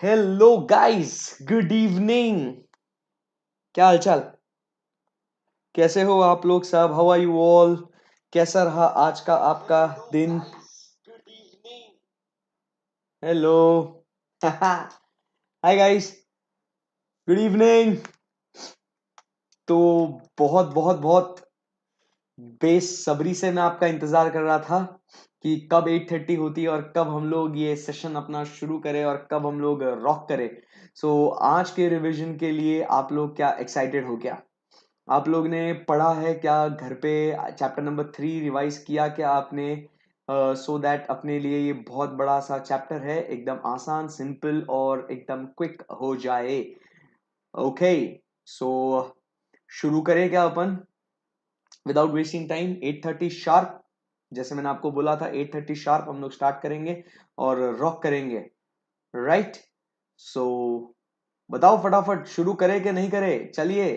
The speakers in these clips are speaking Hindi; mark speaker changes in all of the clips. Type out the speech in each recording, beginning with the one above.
Speaker 1: Hello guys, good evening. क्या हालचाल? कैसे हो आप लोग सब? How are you all? कैसा रहा आज का आपका दिन? Hello. Hi guys, good evening. तो बहुत बहुत बहुत बेसब्री से मैं आपका इंतजार कर रहा था कि कब 8:30 होती है और कब हम लोग ये सेशन अपना शुरू करें और कब हम लोग रॉक करें। सो आज के रिवीजन के लिए आप लोग क्या एक्साइटेड हो क्या? आप लोग ने पढ़ा है क्या घर पे? चैप्टर नंबर 3 रिवाइज किया क्या आपने? सो दैट अपने लिए ये बहुत बड़ा सा चैप्टर है, एकदम आसान, सिंपल और एकदम क्विक हो जाए। ओके, सो शुरू करें क्या अपन विदाउट वेस्टिंग टाइम? 8:30 शार्प, जैसे मैंने आपको बोला था 8:30 शार्प हम लोग स्टार्ट करेंगे और रॉक करेंगे, राइट? सो बताओ फटाफट, शुरू करें कि नहीं करें? चलिए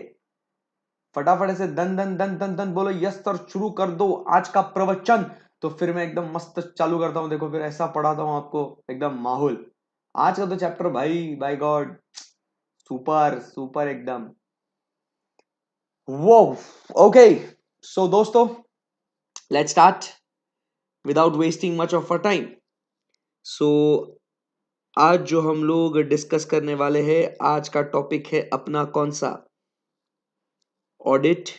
Speaker 1: फटाफट से दन दन दन दन दन बोलो यस सर, शुरू कर दो आज का प्रवचन। तो फिर मैं एकदम मस्त चालू करता हूँ। देखो फिर ऐसा पढ़ाता हूँ आपको एकदम माहौल। आज का तो चैप्टर भाई, बाय गॉड, सुपर सुपर एकदम। वो ओके, सो दोस्तों, let's start without wasting much of a time. So आज जो हम लोग डिस्कस करने वाले हैं, आज का टॉपिक है अपना कौन सा? Audit,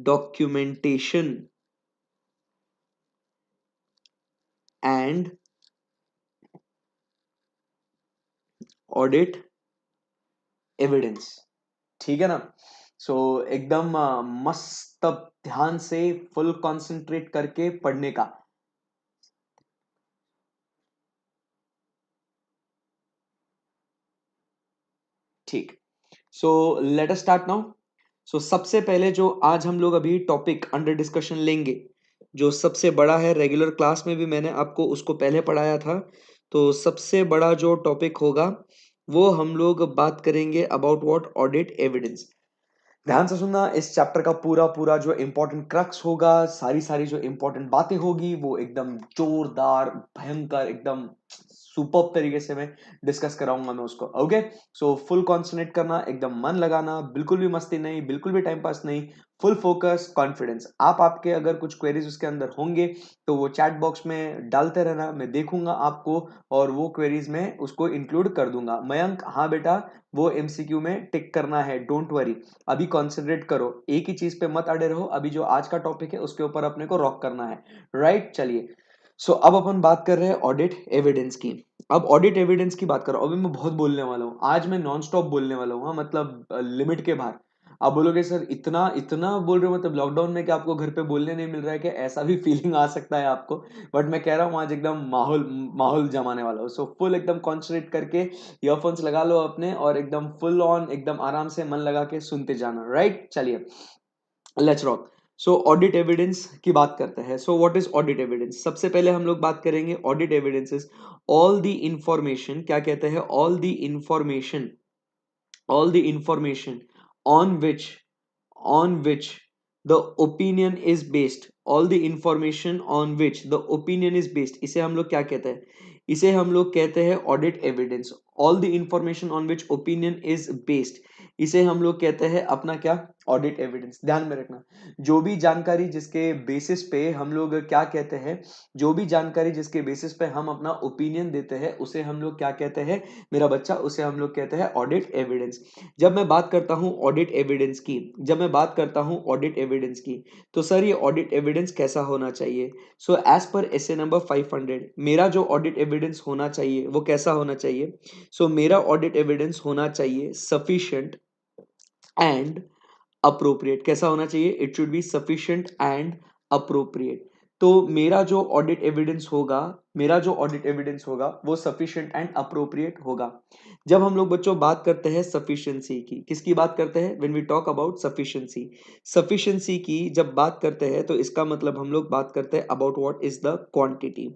Speaker 1: documentation and audit evidence. ठीक है ना? सो एकदम मस्त ध्यान से फुल कंसंट्रेट करके पढ़ने का। ठीक, so let us start now. So सबसे पहले जो आज हम लोग अभी टॉपिक अंडर डिस्कशन लेंगे, जो सबसे बड़ा है, रेगुलर क्लास में भी मैंने आपको उसको पहले पढ़ाया था। तो सबसे बड़ा जो टॉपिक होगा वो हम लोग बात करेंगे अबाउट व्हाट? Audit evidence. ध्यान से सुनना, इस चैप्टर का पूरा पूरा जो इंपॉर्टेंट क्रक्स होगा, सारी सारी जो इंपॉर्टेंट बातें होगी वो एकदम जोरदार, भयंकर, एकदम सुपर तरीके से मैं डिस्कस कराऊंगा मैं उसको। ओके, सो फुल कॉन्सेंट्रेट करना, एकदम मन लगाना, बिल्कुल भी मस्ती नहीं, बिल्कुल भी टाइम पास नहीं, फुल फोकस, कॉन्फिडेंस। आपके अगर कुछ क्वेरीज उसके अंदर होंगे तो वो चैट बॉक्स में डालते रहना, मैं देखूंगा आपको और वो क्वेरीज में उसको इंक्लूड कर दूंगा। मयंक, हाँ बेटा, वो एमसीक्यू में टिक करना है, डोंट वरी। अभी कॉन्सेंट्रेट करो, एक ही चीज पे मत अड़े रहो। अभी जो आज का टॉपिक है उसके ऊपर अपने को रॉक करना है, राइट? चलिए, सो अब अपन बात कर रहे हैं ऑडिट एविडेंस की। अब ऑडिट एविडेंस की बात करो, अभी मैं बहुत बोलने वाला हूँ आज, मैं नॉन स्टॉप बोलने वाला हूँ, हाँ, मतलब लिमिट के बाहर। आप बोलोगे सर इतना इतना बोल रहे हो, मतलब लॉकडाउन में क्या आपको घर पे बोलने नहीं मिल रहा है? कि ऐसा भी फीलिंग आ सकता है आपको। बट मैं कह रहा हूँ आज एकदम माहौल माहौल जमाने वाला हूँ। सो फुल एकदम कॉन्सेंट्रेट करके ईयरफोन्स लगा लो अपने और एकदम फुल ऑन, एकदम आराम से मन लगा के सुनते जाना, राइट? चलिए, let's rock. So audit evidence की बात करते हैं। सो व्हाट इज ऑडिट एविडेंस? सबसे पहले हम लोग बात करेंगे, audit evidence is all the information, क्या कहते हैं? All the information on which the opinion is based, all the information on which the opinion is based, इसे हम लोग क्या कहते हैं? इसे हम लोग कहते हैं audit evidence. All the information on which opinion is based, इसे हम लोग कहते हैं अपना क्या? Audit evidence. ध्यान में रखना, जो भी जानकारी जिसके बेसिस पे हम लोग क्या कहते हैं, जो भी जानकारी जिसके बेसिस पे हम अपना ओपिनियन देते हैं उसे हम लोग क्या कहते हैं मेरा बच्चा? उसे हम लोग कहते हैं ऑडिट एविडेंस। जब मैं बात करता हूं ऑडिट एविडेंस की, जब मैं बात करता हूं ऑडिट एविडेंस की, तो सर ये ऑडिट एविडेंस कैसा होना चाहिए? So as per SA number 500, मेरा जो ऑडिट एविडेंस होना चाहिए वो कैसा होना चाहिए? सो मेरा ऑडिट एविडेंस होना चाहिए सफिशिएंट एंड अप्रोप्रिएट। कैसा होना चाहिए? It should be sufficient and appropriate. तो मेरा जो ऑडिट एविडेंस होगा, मेरा जो ऑडिट एविडेंस होगा वो सफिशिएंट एंड अप्रोप्रिएट होगा। जब हम लोग बच्चों बात करते हैं सफिशिएंसी की, किसकी बात करते हैं? When we talk about sufficiency, sufficiency की जब बात करते हैं तो इसका मतलब हम लोग बात करते हैं about what is the quantity.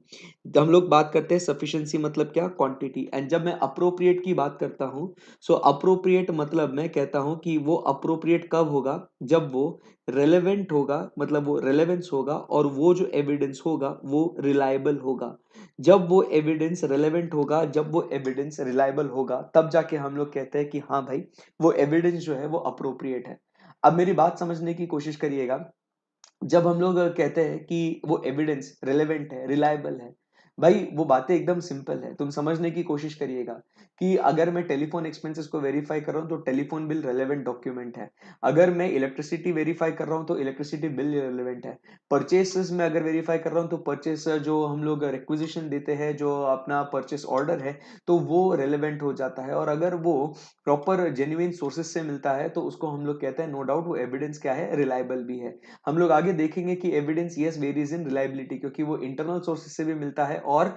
Speaker 1: हम लोग बात करते हैं सफिशिएंसी मतलब क्या? क्वांटिटी। एंड जब मैं अप्रोप्रिएट की बात करता हूं, सो अप्रोप्रिएट मतलब मैं कहता हूं कि वो अप्रोप्रिएट कब होगा? जब वो रेलेवेंट होगा, मतलब वो रेलेवेंस होगा और वो जो एविडेंस होगा वो रिलायबल होगा। जब वो एविडेंस रेलेवेंट होगा, जब वो एविडेंस रिलायबल होगा, तब जाके हम लोग कहते हैं कि हाँ भाई वो एविडेंस जो है वो अप्रोप्रिएट है। अब मेरी बात समझने की कोशिश करिएगा। जब हम लोग कहते हैं कि वो एविडेंस रिलेवेंट है, रिलायबल है, भाई वो बातें एकदम सिंपल है। तुम समझने की कोशिश करिएगा कि अगर मैं टेलीफोन एक्सपेंसेस को वेरीफाई कर रहा हूं तो टेलीफोन बिल रेलेवेंट डॉक्यूमेंट है। अगर मैं इलेक्ट्रिसिटी वेरीफाई कर रहा हूं तो इलेक्ट्रिसिटी बिल रेलेवेंट है। परचेसेस में अगर वेरीफाई कर रहा हूं तो परचेस जो हम लोग रिक्विजिशन देते हैं, जो अपना परचेस ऑर्डर है, तो वो रेलेवेंट हो जाता है। और अगर वो प्रॉपर जेन्युइन सोर्सेस से मिलता है तो उसको हम लोग कहते हैं नो डाउट वो एविडेंस क्या है, रिलायबल भी है। हम लोग आगे देखेंगे कि evidence yes varies in reliability, क्योंकि वो इंटरनल सोर्सेस से भी मिलता है और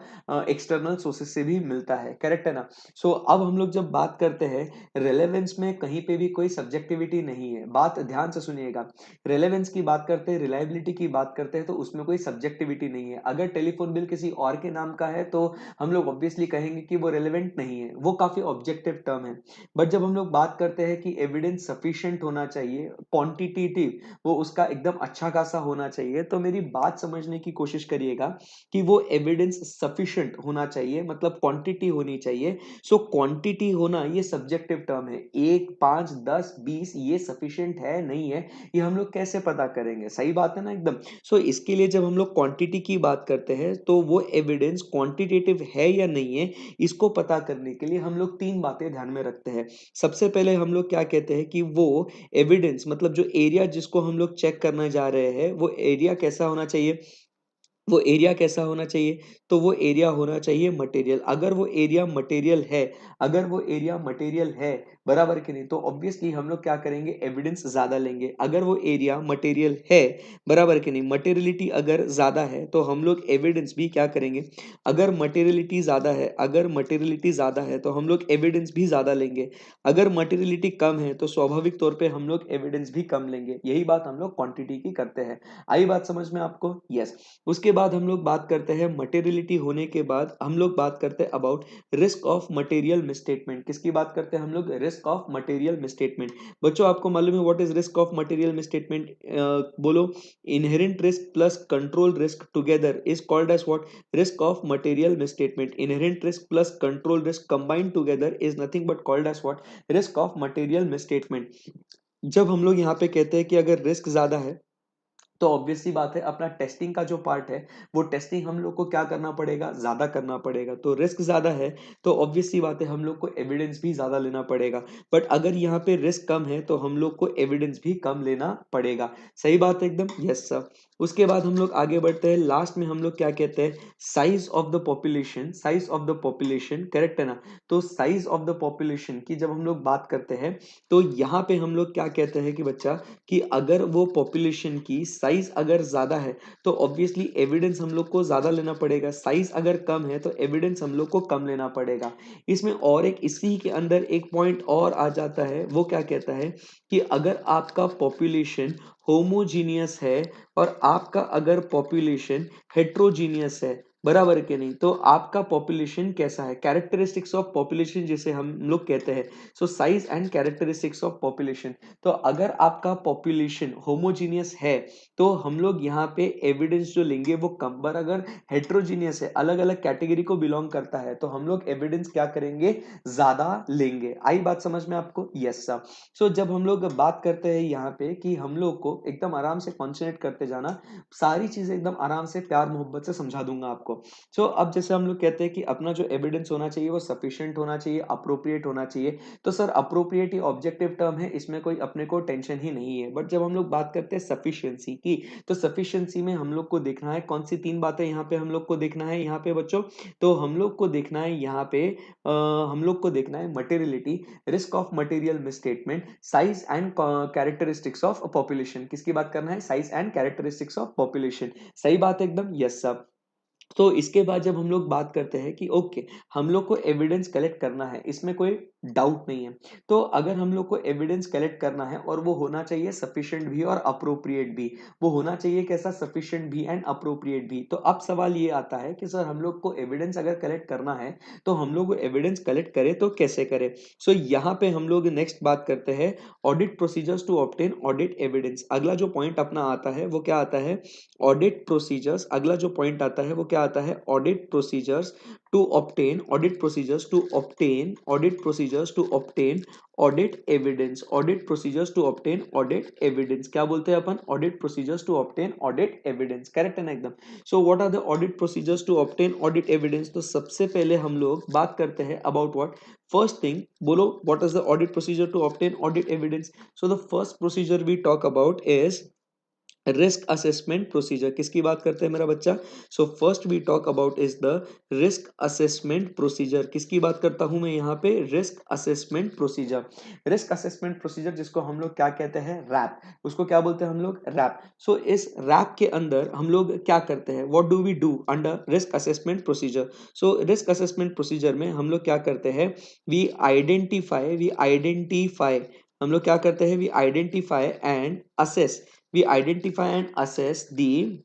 Speaker 1: एक्सटर्नल सोर्सेस से भी मिलता है। करेक्ट है ना? सो अब हम लोग जब बात करते हैं रेलेवेंस में, कहीं पे भी कोई सब्जेक्टिविटी नहीं है। बात ध्यान से सुनिएगा। रेलेवेंस की बात करते हैं, रिलायबिलिटी की बात करते हैं, तो उसमें कोई सब्जेक्टिविटी नहीं है। अगर टेलीफोन बिल किसी और के नाम का है तो हम लोग ऑब्वियसली कहेंगे कि वो रेलेवेंट नहीं है, वो काफी ऑब्जेक्टिव टर्म है। बट जब हम लोग बात करते हैं कि एविडेंस सफिशिएंट होना चाहिए, क्वांटिटेटिव, वो उसका एकदम अच्छा खासा होना चाहिए, तो मेरी बात समझने की कोशिश करिएगा कि वो एविडेंस सफिशिएंट होना चाहिए, मतलब क्वांटिटी होनी चाहिए। सो क्वांटिटी होना ये सब्जेक्टिव टर्म है। 1, 5, 10, 20 ये सफिशिएंट है नहीं है, ये हम लोग कैसे पता करेंगे? सही बात है ना एकदम। सो इसके लिए जब हम लोग क्वांटिटी की बात करते हैं तो वो एविडेंस क्वांटिटेटिव है या नहीं है, इसको पता करने के लिए हम लोग तीन बातें ध्यान में रखते हैं। सबसे पहले हम लोग क्या कहते हैं कि वो एविडेंस, मतलब जो एरिया जिसको हम लोग चेक करने जा रहे हैं, वो एरिया कैसा होना चाहिए? वो एरिया कैसा होना चाहिए? तो वो एरिया होना चाहिए मटेरियल। अगर वो एरिया मटेरियल है, अगर वो एरिया मटेरियल है, बराबर कि नहीं, तो ऑब्वियसली हम लोग क्या करेंगे, एविडेंस ज्यादा लेंगे। अगर वो एरिया मटेरियल है, बराबर कि नहीं, मटेरियलिटी अगर ज्यादा है तो हम लोग एविडेंस भी क्या करेंगे, अगर मटेरियलिटी ज्यादा है, अगर मटेरियलिटी ज्यादा है तो हम लोग एविडेंस भी ज्यादा लेंगे। अगर मटेरियलिटी कम है तो स्वाभाविक तौर पे हम लोग एविडेंस भी कम लेंगे। यही बात हम लोग क्वांटिटी की करते हैं। आई बात समझ में आपको? यस। उसके बाद हम लोग बात करते हैं मटेरियलिटी होने के बाद हम लोग बात करते हैं about risk of material misstatement. किसकी बात करते हैं हम लोग? Risk of material misstatement. बच्चों आपको मालूम है what is risk of material misstatement? बोलो। Inherent risk plus control risk together is called as what? Risk of material misstatement. Inherent risk plus control risk combined together is nothing but called as what? Risk of material misstatement. जब हम लोग यहाँ पे कहते हैं कि अगर रिस्क ज्यादा है तो ऑब्वियस सी बात है अपना टेस्टिंग का जो पार्ट है, वो टेस्टिंग हम लोग को क्या करना पड़ेगा, ज्यादा करना पड़ेगा। तो रिस्क ज्यादा है तो ऑब्वियस सी बात है हम लोग को एविडेंस भी ज्यादा लेना पड़ेगा। बट अगर यहाँ पे रिस्क कम है तो हम लोग को एविडेंस भी कम लेना पड़ेगा। सही बात है एकदम। Yes sir. उसके बाद हम लोग आगे बढ़ते हैं। लास्ट में हम लोग क्या कहते हैं? Size of the population. Size of the population, correct है ना? तो साइज ऑफ द पॉपुलेशन की जब हम लोग बात करते हैं तो यहाँ पे हम लोग क्या कहते हैं कि बच्चा, कि अगर वो पॉपुलेशन की साइज अगर ज्यादा है तो ऑब्वियसली एविडेंस हम लोग को ज्यादा लेना पड़ेगा। साइज अगर कम है तो एविडेंस हम लोग को कम लेना पड़ेगा। इसमें और एक इसी के अंदर एक पॉइंट और आ जाता है, वो क्या कहता है कि अगर आपका पॉपुलेशन होमोजीनियस है और आपका अगर पॉपुलेशन हेट्रोजीनियस है, बराबर के नहीं, तो आपका पॉपुलेशन कैसा है, कैरेक्टरिस्टिक्स ऑफ पॉपुलेशन जिसे हम लोग कहते हैं। So size and characteristics of population. तो अगर आपका पॉपुलेशन होमोजीनियस है तो हम लोग यहाँ पे एविडेंस जो लेंगे वो कम। पर अगर हेट्रोजीनियस है, अलग अलग कैटेगरी को बिलोंग करता है, तो हम लोग एविडेंस क्या करेंगे, ज्यादा लेंगे। आई बात समझ में आपको? Yes sir. सो जब हम लोग बात करते हैं यहाँ पे कि हम लोग को एकदम आराम से कॉन्सेंट्रेट करते जाना, सारी चीजें एकदम आराम से प्यार मोहब्बत से समझा दूंगा आपको। सो अब जैसे हम लोग कहते हैं कि अपना जो एविडेंस होना चाहिए वो सफिशिएंट होना चाहिए, अप्रोप्रिएट होना चाहिए। तो सर अप्रोप्रिएट ही ऑब्जेक्टिव टर्म है, इसमें कोई अपने को टेंशन ही नहीं है। बट जब हम लोग बात करते हैं सफिशिएंसी की, तो सफिशिएंसी में हम लोग को देखना है कौन सी तीन बातें यहाँ पे हम लोग को देखना है यहाँ पे बच्चों। तो हम लोग को देखना है यहाँ पे हम लोग को देखना है materiality, risk of material misstatement, size and characteristics of population. किसकी बात करना है? Size and characteristics of population. सही बात है एकदम। Yes sir. तो इसके बाद जब हम लोग बात करते हैं कि ओके हम लोग को एविडेंस कलेक्ट करना है, इसमें कोई डाउट नहीं है। तो अगर हम लोग को एविडेंस कलेक्ट करना है और वो होना चाहिए सफिशिएंट भी और अप्रोप्रिएट भी, वो होना चाहिए कैसा, सफिशिएंट भी एंड अप्रोप्रिएट भी। तो अब सवाल ये आता है कि सर हम लोग को एविडेंस अगर कलेक्ट करना है तो हम लोग एविडेंस कलेक्ट करें तो कैसे करें। सो यहाँ पे हम लोग नेक्स्ट बात करते हैं audit procedures to obtain audit evidence. अगला जो पॉइंट अपना आता है वो क्या आता है, ऑडिट प्रोसीजर्स। अगला जो पॉइंट आता है वो क्या आता है, audit procedures to obtain, audit procedures to obtain, audit procedures to obtain audit evidence, audit procedures to obtain audit evidence. क्या बोलते हैं अपन, audit procedures to obtain audit evidence, correct है ना एकदम। So what are the audit procedures to obtain audit evidence. तो सबसे पहले हम लोग बात करते हैं अबाउट व्हाट, फर्स्ट थिंग बोलो, what is the audit procedure to obtain audit evidence. So the first procedure we talk about is risk assessment procedure. किसकी बात करते हैं मेरा बच्चा, so first we talk about is the risk assessment procedure. किसकी बात करता हूं मैं यहाँ पे, risk assessment procedure. Risk assessment procedure जिसको हम लोग क्या कहते हैं, रैप, उसको क्या बोलते हैं हम लोग, रैप। सो इस रैप के अंदर हम लोग क्या करते हैं, what do we do under risk assessment procedure. So risk assessment procedure में हम लोग क्या करते हैं, वी आइडेंटिफाई, हम लोग क्या करते हैं, we identify and assess, we identify and assess the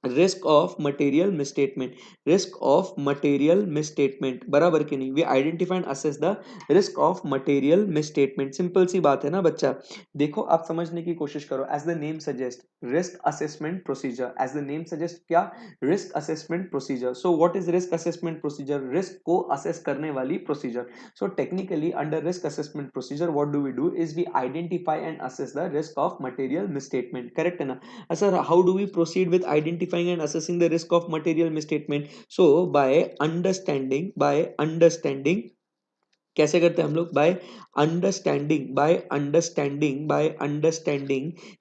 Speaker 1: risk of material misstatement, risk of material misstatement, बराबर कि नहीं, we identify and assess the risk of material misstatement. Simple सी बात है ना बच्चा, देखो आप समझने की कोशिश करो, as the name suggest risk assessment procedure, as the name suggest क्या, risk assessment procedure. So what is risk assessment procedure, risk को असेस करने वाली procedure. So technically under risk assessment procedure what do we do is we identify and assess the risk of material misstatement, correct है ना। Sir, how do we proceed with identifying and assessing the risk of material misstatement? So by understanding कैसे करते हैं हम लोग, by understanding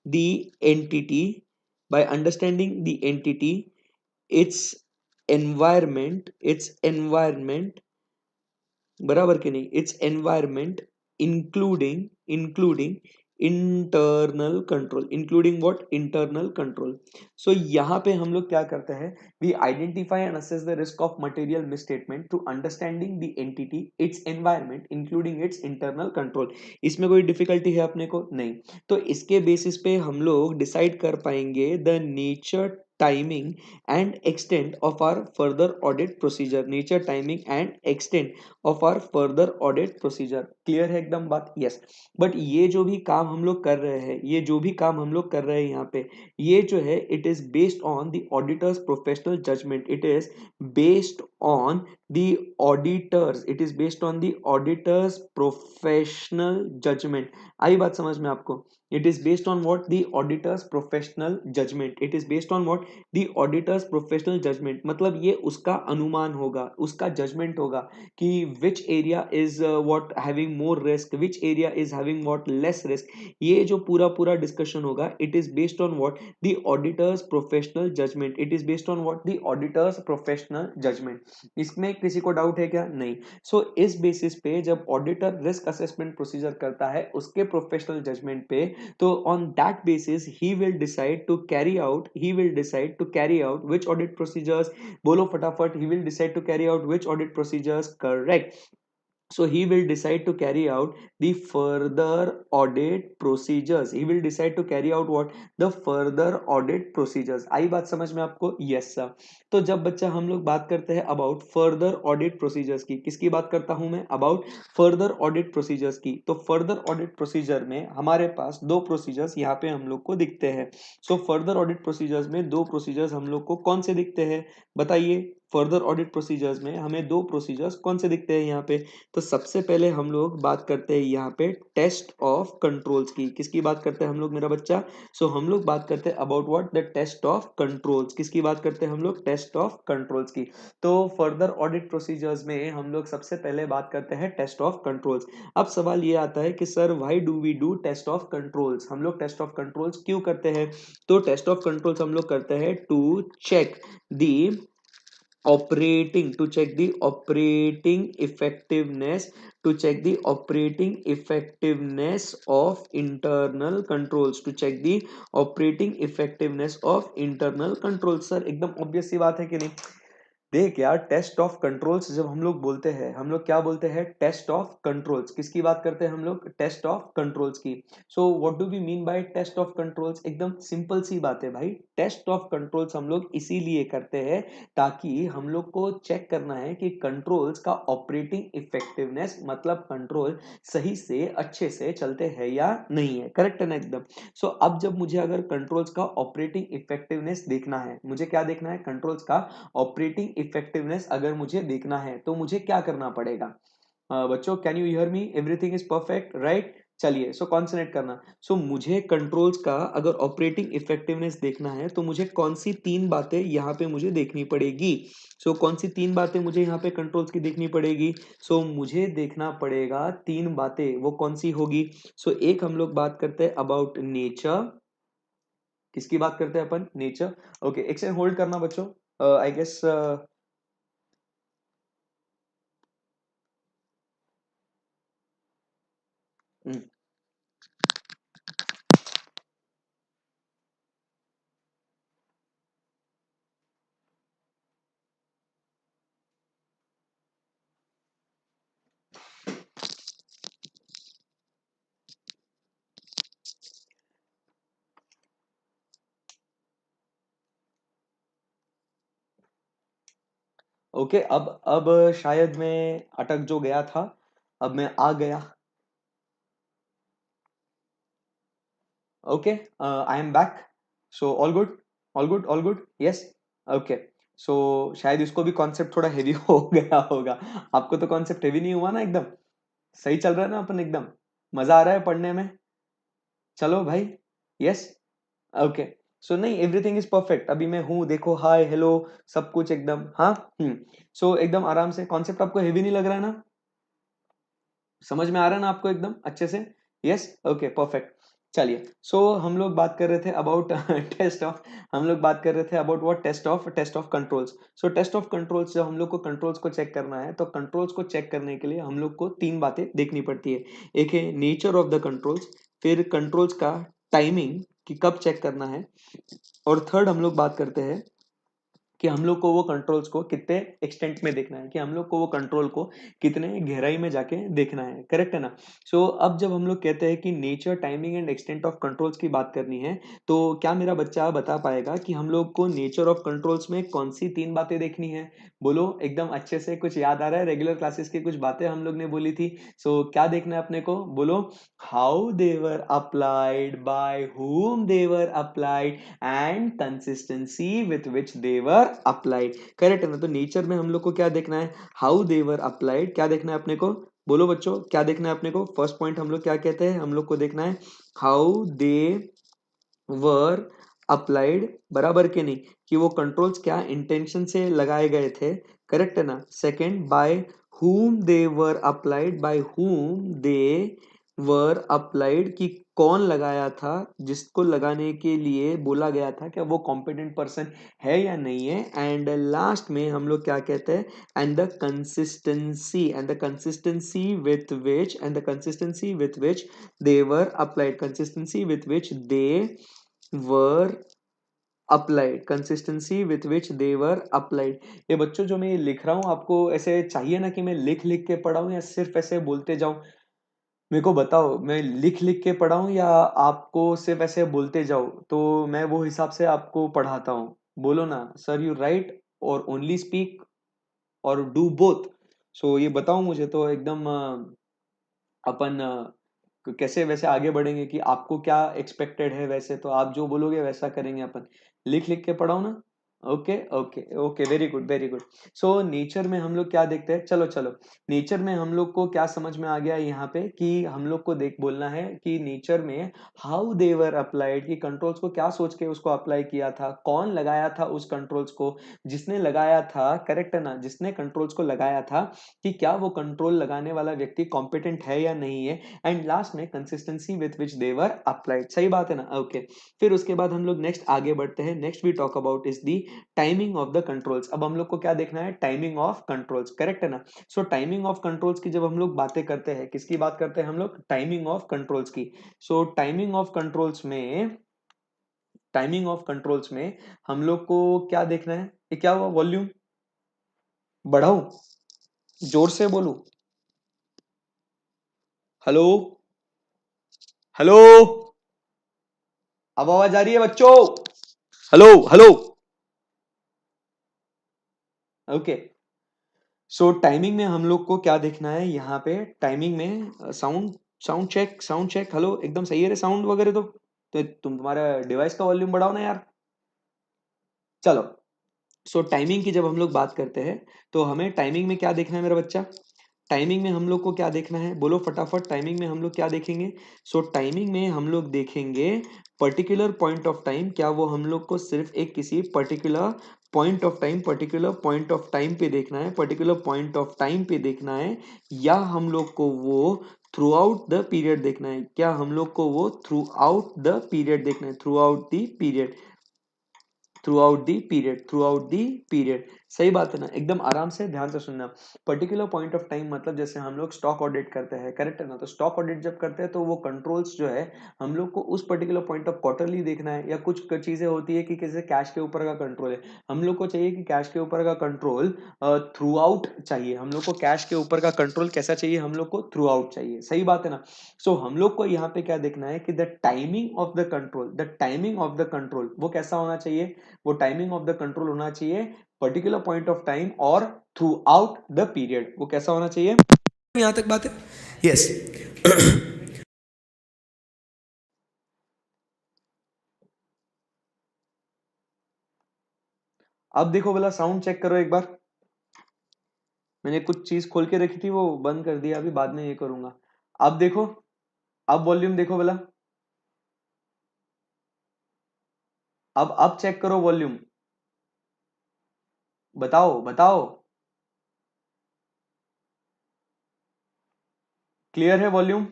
Speaker 1: the entity, by understanding the entity, its environment, बराबर कि नहीं, it's environment, including internal control, including what, internal control. So यहाँ पे हम लोग क्या करते हैं, we identify and assess the risk of material misstatement through understanding the entity, its environment, including its internal control. इसमें कोई डिफिकल्टी है अपने को नहीं। तो इसके बेसिस पे हम लोग डिसाइड कर पाएंगे the nature, timing and extent of our further audit procedure, nature, timing and extent of our further audit procedure. Clear है एकदम बात, यस। बट ये जो भी काम हम लोग कर रहे हैं, ये जो भी काम हम लोग कर रहे हैं यहाँ पे, ये जो है it is based on the auditor's professional judgement, it is based on the auditor's, it is based on the auditor's professional judgement. आई बात समझ में आपको, it is based on what, the auditor's professional judgement, it is based on what, the auditor's professional judgement. मतलब ये उसका अनुमान होगा, उसका जजमेंट होगा कि which area is what having more risk, which area is having what less risk। ये जो पूरा पूरा डिस्कशन होगा, it is based on what, the auditor's professional judgment, it is based on what, the auditor's professional judgment। इसमें किसी को डाउट है क्या, नहीं। सो इस बेसिस पे जब ऑडिटर रिस्क असेसमेंट प्रोसीजर करता है उसके प्रोफेशनल जजमेंट पे, तो on that basis he will decide to carry out, he will decide to carry out which audit procedures, बोलो फटाफट, he will decide to carry out which audit procedures, correct। So he will decide to carry out the further audit procedures, he will decide to carry out what, the further audit procedures। आई बात समझ में आपको, yes sir। तो जब बच्चा हम लोग बात करते हैं अबाउट फर्दर ऑडिट प्रोसीजर्स की, किसकी बात करता हूं मैं, अबाउट फर्दर ऑडिट प्रोसीजर्स की। तो फर्दर ऑडिट प्रोसीजर में हमारे पास दो प्रोसीजर्स यहाँ पे हम लोग को दिखते हैं। सो फर्दर ऑडिट प्रोसीजर्स में दो प्रोसीजर्स हम लोग को कौन से दिखते हैं, बताइए। फर्दर ऑडिट प्रोसीजर्स में हमें दो प्रोसीजर्स कौन से दिखते हैं यहाँ पे। तो सबसे पहले हम लोग बात करते हैं यहाँ पे टेस्ट ऑफ कंट्रोल्स की। किसकी बात करते हैं हम लोग मेरा बच्चा, सो हम लोग बात करते हैं about what, the test of controls. किसकी बात करते हैं हम लोग, टेस्ट ऑफ कंट्रोल्स की। तो फर्दर ऑडिट प्रोसीजर्स में हम लोग सबसे पहले बात करते हैं टेस्ट ऑफ कंट्रोल्स। अब सवाल ये आता है कि sir why do we do test of controls, हम लोग टेस्ट ऑफ कंट्रोल्स क्यों करते हैं। तो टेस्ट ऑफ कंट्रोल्स हम लोग करते हैं to check the operating, to check the operating effectiveness, to check the operating effectiveness of internal controls, to check the operating effectiveness of internal controls। Sir एकदम ऑब्वियस सी बात है कि नहीं। देख यार, टेस्ट ऑफ कंट्रोल्स जब हम लोग बोलते हैं, हम लोग क्या बोलते हैं? Test of controls. किसकी बात करते हैं हम लोग? टेस्ट ऑफ कंट्रोल्स की। So what do we mean by test of controls? एकदम सिंपल सी बात है भाई। टेस्ट ऑफ कंट्रोल्स हम लोग इसीलिए करते हैं ताकि हम लोग को चेक करना है कि कंट्रोल्स का ऑपरेटिंग इफेक्टिवनेस, मतलब कंट्रोल सही से अच्छे से चलते हैं या नहीं है। करेक्ट है ना एकदम? सो अब जब मुझे अगर कंट्रोल्स का ऑपरेटिंग इफेक्टिवनेस देखना है, मुझे क्या देखना है? कंट्रोल्स का ऑपरेटिंग इफेक्टिवनेस अगर मुझे देखना है तो मुझे क्या करना पड़ेगा? बच्चों, can you hear me? Everything is perfect, right? चलिए, सो कॉन्सेंट्रेट करना। सो मुझे कंट्रोल्स का अगर ऑपरेटिंग इफेक्टिवनेस देखना है तो मुझे कौन सी तीन बातें यहाँ पे मुझे देखनी पड़ेगी? सो कौन सी तीन बातें मुझे यहाँ पे कंट्रोल्स की देखनी पड़ेगी? सो मुझे देखना पड़ेगा तीन बातें। वो कौन सी होगी? सो एक हम लोग बात करते हैं अबाउट नेचर। किसकी बात करते हैं अपन? नेचर। ओके, एक सेकंड होल्ड करना बच्चों। आई गेस ओके, अब शायद मैं अटक जो गया था, अब मैं आ गया। Okay, I am back. So all good, all good, all good, yes. Okay, so शायद इसको भी कॉन्सेप्ट थोड़ा हेवी हो गया होगा। आपको तो कॉन्सेप्ट हेवी नहीं हुआ ना? एकदम सही चल रहा है ना अपन? एकदम मजा आ रहा है पढ़ने में? चलो भाई, यस। ओके, सो नहीं, एवरीथिंग इज परफेक्ट। अभी मैं हूँ, देखो, हाय हेलो, सब कुछ एकदम, हाँ। सो एकदम आराम से। कॉन्सेप्ट आपको हेवी नहीं लग रहा है ना? समझ में आ रहा है ना आपको एकदम अच्छे से? Yes, okay, perfect. चलिए, सो हम लोग बात कर रहे थे अबाउट टेस्ट ऑफ, हम लोग बात कर रहे थे about what? Test of controls. So test of controls, जब हम लोग को कंट्रोल्स को चेक करना है तो कंट्रोल्स को चेक करने के लिए हम लोग को तीन बातें देखनी पड़ती है। एक है नेचर ऑफ द कंट्रोल्स, फिर कंट्रोल्स का टाइमिंग कि कब चेक करना है, और थर्ड हम लोग बात करते हैं कि हम लोग को वो कंट्रोल्स को कितने एक्सटेंट में देखना है, कि हम लोग को वो कंट्रोल को कितने गहराई में जाके देखना है। करेक्ट है ना? सो अब जब हम लोग कहते हैं कि nature, timing and extent of controls की बात करनी है, तो क्या मेरा बच्चा बता पाएगा कि हम लोग को नेचर ऑफ कंट्रोल्स में कौन सी तीन बातें देखनी है? बोलो एकदम अच्छे से। कुछ याद आ रहा है? रेगुलर क्लासेस की कुछ बातें हम लोग ने बोली थी। सो क्या देखना है अपने को? बोलो। How they were applied, by whom they were applied, and consistency with which they were applied। Correct है ना? तो नेचर में हम लोग को क्या देखना है? How they were applied. क्या देखना है अपने को? बोलो बच्चों, क्या देखना है अपने को? फर्स्ट पॉइंट हम लोग क्या कहते हैं? हम लोग को देखना है हाउ दे वर अप्लाइड, बराबर के नहीं, कि वो कंट्रोल्स क्या इंटेंशन से लगाए गए थे। करेक्ट है ना? Second, by whom they were applied, by whom they were applied, कि कौन लगाया था, जिसको लगाने के लिए बोला गया था, क्या वो कॉम्पिटेंट पर्सन है या नहीं है। एंड लास्ट में हम लोग क्या कहते हैं? And the consistency, and the consistency with which, and the consistency with which they were applied, consistency with which they were applied, consistency with which they were applied। ये बच्चों जो मैं ये लिख रहा हूँ, आपको ऐसे चाहिए ना कि मैं लिख लिख के पढ़ाऊँ या सिर्फ ऐसे बोलते जाऊं? मेरे को बताओ, मैं लिख लिख के पढ़ाऊं या आपको सिर्फ ऐसे बोलते जाओ? तो मैं वो हिसाब से आपको पढ़ाता हूँ। बोलो ना सर, यू राइट और ओनली स्पीक और डू बोथ? सो ये बताओ मुझे तो एकदम अपन कैसे वैसे आगे बढ़ेंगे कि आपको क्या एक्सपेक्टेड है? वैसे तो आप जो बोलोगे वैसा करेंगे अपन। लिख लिख के पढ़ाओ ना? Okay, okay, okay, very good, very good. So nature में हम लोग क्या देखते हैं? चलो चलो, नेचर में हम लोग को क्या समझ में आ गया यहाँ पे कि हम लोग को देख बोलना है कि नेचर में हाउ देवर अप्लाइड, कि कंट्रोल्स को क्या सोच के उसको अप्लाई किया था, कौन लगाया था उस कंट्रोल्स को, जिसने लगाया था। करेक्ट है ना? जिसने कंट्रोल्स को लगाया था, कि क्या वो कंट्रोल लगाने वाला व्यक्ति कॉम्पिटेंट है या नहीं है। एंड लास्ट में consistency with which they were applied. सही बात है ना? ओके, फिर उसके बाद हम लोग नेक्स्ट आगे बढ़ते हैं। Next we talk about is the timing of the controls. अब हम लोग को क्या देखना है? Timing of controls. करेक्ट है ना? सो टाइमिंग ऑफ कंट्रोल्स की जब हम लोग बातें करते हैं, किसकी बात करते हैं हम लोग? टाइमिंग ऑफ कंट्रोल्स की। सो टाइमिंग ऑफ कंट्रोल्स में, टाइमिंग ऑफ कंट्रोल्स में हम लोग को क्या देखना है? ये क्या हुआ? वॉल्यूम, बढ़ाऊं? जोर से बोलूं? हेलो? हेलो? अब आवाज आ रही है बच्चों? हेलो? हेलो? ओके। सो टाइमिंग में हम लोग को क्या देखना है यहाँ पे? टाइमिंग में sound, sound check, sound check. Hello, एकदम सही है रे साउंड वगैरह तो तुम्हारा डिवाइस का वॉल्यूम बढ़ाओ ना यार। चलो। सो टाइमिंग की जब हम लोग बात करते हैं तो हमें टाइमिंग में क्या देखना है मेरा बच्चा? टाइमिंग में हम लोग को क्या देखना है? बोलो फटाफट, टाइमिंग में हम लोग क्या देखेंगे? सो टाइमिंग में हम लोग देखेंगे पर्टिकुलर पॉइंट ऑफ टाइम। क्या वो हम लोग को सिर्फ एक किसी particular point of time, particular point of time पे देखना है, पर्टिकुलर पॉइंट ऑफ टाइम पे देखना है, या हम लोग को वो थ्रू आउट द पीरियड देखना है? क्या हम लोग को वो थ्रू आउट द पीरियड देखना है? Through out the period, through out the period, through out the period. सही बात है ना? एकदम आराम से ध्यान से सुनना। पर्टिकुलर पॉइंट ऑफ टाइम मतलब जैसे हम लोग स्टॉक ऑडिट करते हैं, करेक्ट है ना? तो स्टॉक ऑडिट जब करते हैं तो वो कंट्रोल्स जो है हम लोग को उस पर्टिकुलर पॉइंट ऑफ क्वार्टरली देखना है, या कुछ चीजें होती है कि किसी कैश के ऊपर का कंट्रोल है, हम लोग को चाहिए कि कैश के ऊपर का कंट्रोल थ्रू आउट चाहिए। हम लोग को कैश के ऊपर का कंट्रोल कैसा चाहिए? हम लोग को थ्रू आउट चाहिए। सही बात है ना? सो हम लोग को यहाँ पे क्या देखना है कि the timing of the control, the timing of the control वो कैसा होना चाहिए? वो टाइमिंग ऑफ द कंट्रोल होना चाहिए पर्टिकुलर पॉइंट ऑफ टाइम और थ्रू आउट द पीरियड। वो कैसा होना चाहिए? यहां तक बात है? यस। अब देखो बोला, साउंड चेक करो एक बार। मैंने कुछ चीज खोल के रखी थी वो बंद कर दिया, अभी बाद में ये करूंगा। अब देखो, अब वॉल्यूम देखो बोला। अब चेक करो वॉल्यूम। बताओ बताओ। क्लियर है वॉल्यूम?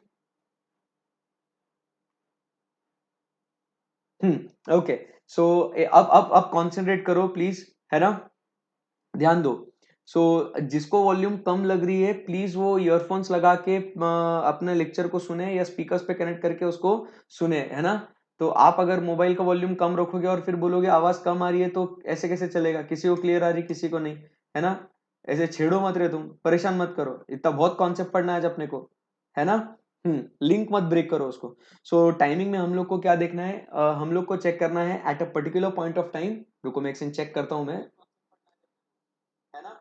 Speaker 1: ओके। सो अब कॉन्सेंट्रेट करो प्लीज, है ना? ध्यान दो। सो जिसको वॉल्यूम कम लग रही है प्लीज वो ईयरफोन्स लगा के अपने लेक्चर को सुने, या स्पीकर्स पे कनेक्ट करके उसको सुने, है ना? तो आप अगर मोबाइल का वॉल्यूम कम रखोगे और फिर बोलोगे आवाज कम आ रही है, तो ऐसे कैसे चलेगा? किसी को क्लियर आ रही, किसी को नहीं, है ना? ऐसे छेड़ो मत रे, तुम परेशान मत करो, इतना बहुत कॉन्सेप्ट पढ़ना है आज अपने को, है ना? लिंक मत ब्रेक करो उसको। सो टाइमिंग में हम लोग को क्या देखना है? हम लोग को चेक करना है eight a particular point of time. रुको मैं एक सेकंड चेक करता हूं मैं, है ना?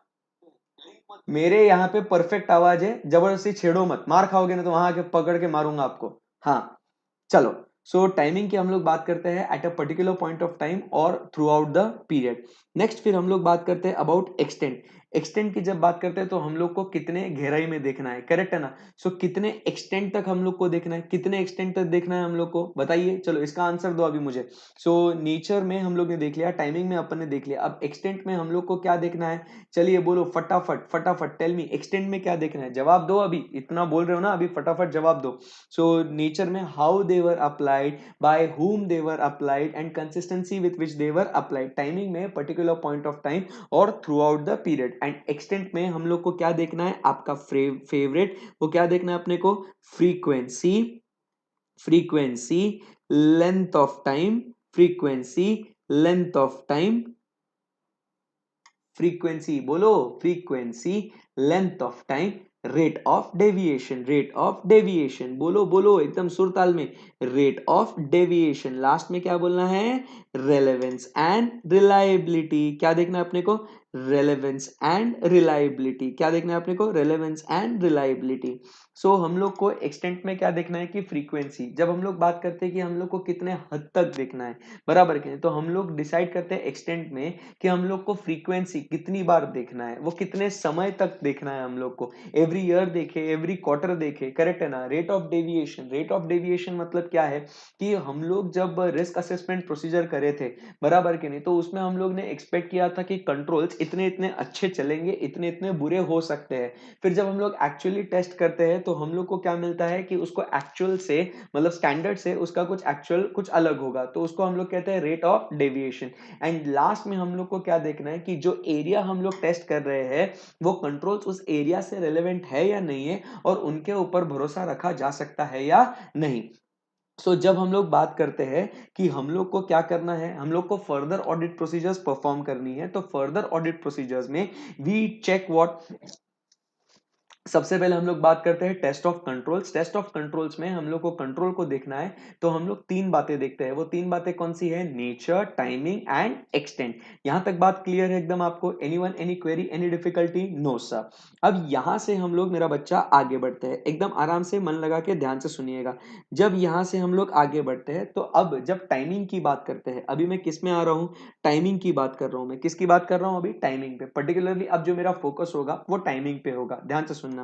Speaker 1: मेरे यहाँ पे परफेक्ट आवाज है, जबरदस्ती छेड़ो मत, मार खाओगे ना तो वहां आके पकड़ के मारूंगा आपको। हाँ, चलो। सो टाइमिंग की हम लोग बात करते हैं at a particular point of time और throughout the period. Next फिर हम लोग बात करते हैं अबाउट एक्सटेंट। एक्सटेंट की जब बात करते हैं तो हम लोग को कितने गहराई में देखना है, करेक्ट है ना? सो कितने एक्सटेंट तक हम लोग को देखना है, कितने एक्सटेंट तक देखना है हम लोग को, बताइए। चलो इसका आंसर दो अभी मुझे। सो नेचर में हम लोग ने देख लिया, टाइमिंग में अपन ने देख लिया, अब एक्सटेंट में हम लोग को क्या देखना है? चलिए बोलो फटाफट फटाफट, टेल मी एक्सटेंट में क्या देखना है? जवाब दो, अभी इतना बोल रहे हो ना, अभी फटाफट जवाब दो। So nature में how they were applied, by whom they were applied and consistency with which they were applied। Timing में particular point of time और throughout the period। and extent में हम लोग को क्या देखना है? आपका फेवरेट, वो क्या देखना है अपने को? Frequency, frequency, length of time, frequency, length of time, frequency, बोलो frequency, length of time, rate of deviation, rate of deviation, बोलो बोलो एकदम सुरताल में, रेट ऑफ डेविएशन। लास्ट में क्या बोलना है? Relevance and reliability. क्या देखना है अपने को? Relevance and reliability. क्या देखना है अपने को? Relevance and reliability. सो हम लोग को एक्सटेंट में क्या देखना है? कि फ्रीक्वेंसी। जब हम लोग बात करते हैं कि हम लोग को कितने हद तक देखना है, बराबर के, तो हम लोग डिसाइड करते हैं एक्सटेंट में कि हम लोग को फ्रीक्वेंसी कितनी बार देखना है, वो कितने समय तक देखना है हम लोग को। एवरी ईयर देखे, एवरी क्वार्टर देखे, करेक्ट है ना? Rate of deviation, rate of deviation मतलब क्या है? कि हम लोग जब रिस्क असेसमेंट प्रोसीजर करे थे, बराबर के नहीं, तो उसमें हम लोग ने एक्सपेक्ट किया था कि कंट्रोल्स इतने इतने अच्छे चलेंगे, इतने इतने बुरे हो सकते हैं। फिर जब हम लोग एक्चुअली टेस्ट करते हैं तो हम लोग को क्या मिलता है? कि उसको एक्चुअल से, मतलब स्टैंडर्ड से उसका कुछ एक्चुअल कुछ अलग होगा, तो उसको हम लोग कहते हैं rate of deviation. And last में हम लोग को क्या देखना है? कि जो एरिया हम लोग टेस्ट कर रहे हैं वो कंट्रोल्स उस एरिया से रेलेवेंट है या नहीं है, और उनके ऊपर भरोसा रखा जा सकता है या नहीं। जब हम लोग बात करते हैं कि हम लोग को क्या करना है, हम लोग को फर्दर ऑडिट प्रोसीजर्स परफॉर्म करनी है, तो फर्दर ऑडिट प्रोसीजर्स में वी चेक व्हाट, सबसे पहले हम लोग बात करते हैं test of controls. Test of controls में हम लोग को कंट्रोल को देखना है, तो हम लोग तीन बातें देखते हैं। वो तीन बातें कौन सी है? Nature, timing and extent. यहां तक बात क्लियर है एकदम आपको? Anyone, any query, any difficulty? No sir. अब यहां से हम लोग, मेरा बच्चा, आगे बढ़ते हैं। एकदम आराम से मन लगा के ध्यान से सुनिएगा। जब यहां से हम लोग आगे बढ़ते हैं, तो अब जब टाइमिंग की बात करते हैं, अभी मैं किस में आ रहा हूं? टाइमिंग की बात कर रहा हूं। मैं किसकी बात कर रहा हूं? अभी टाइमिंग पे। पर्टिकुलरली अब जो मेरा फोकस होगा वो टाइमिंग पे होगा। ध्यान से सुनना।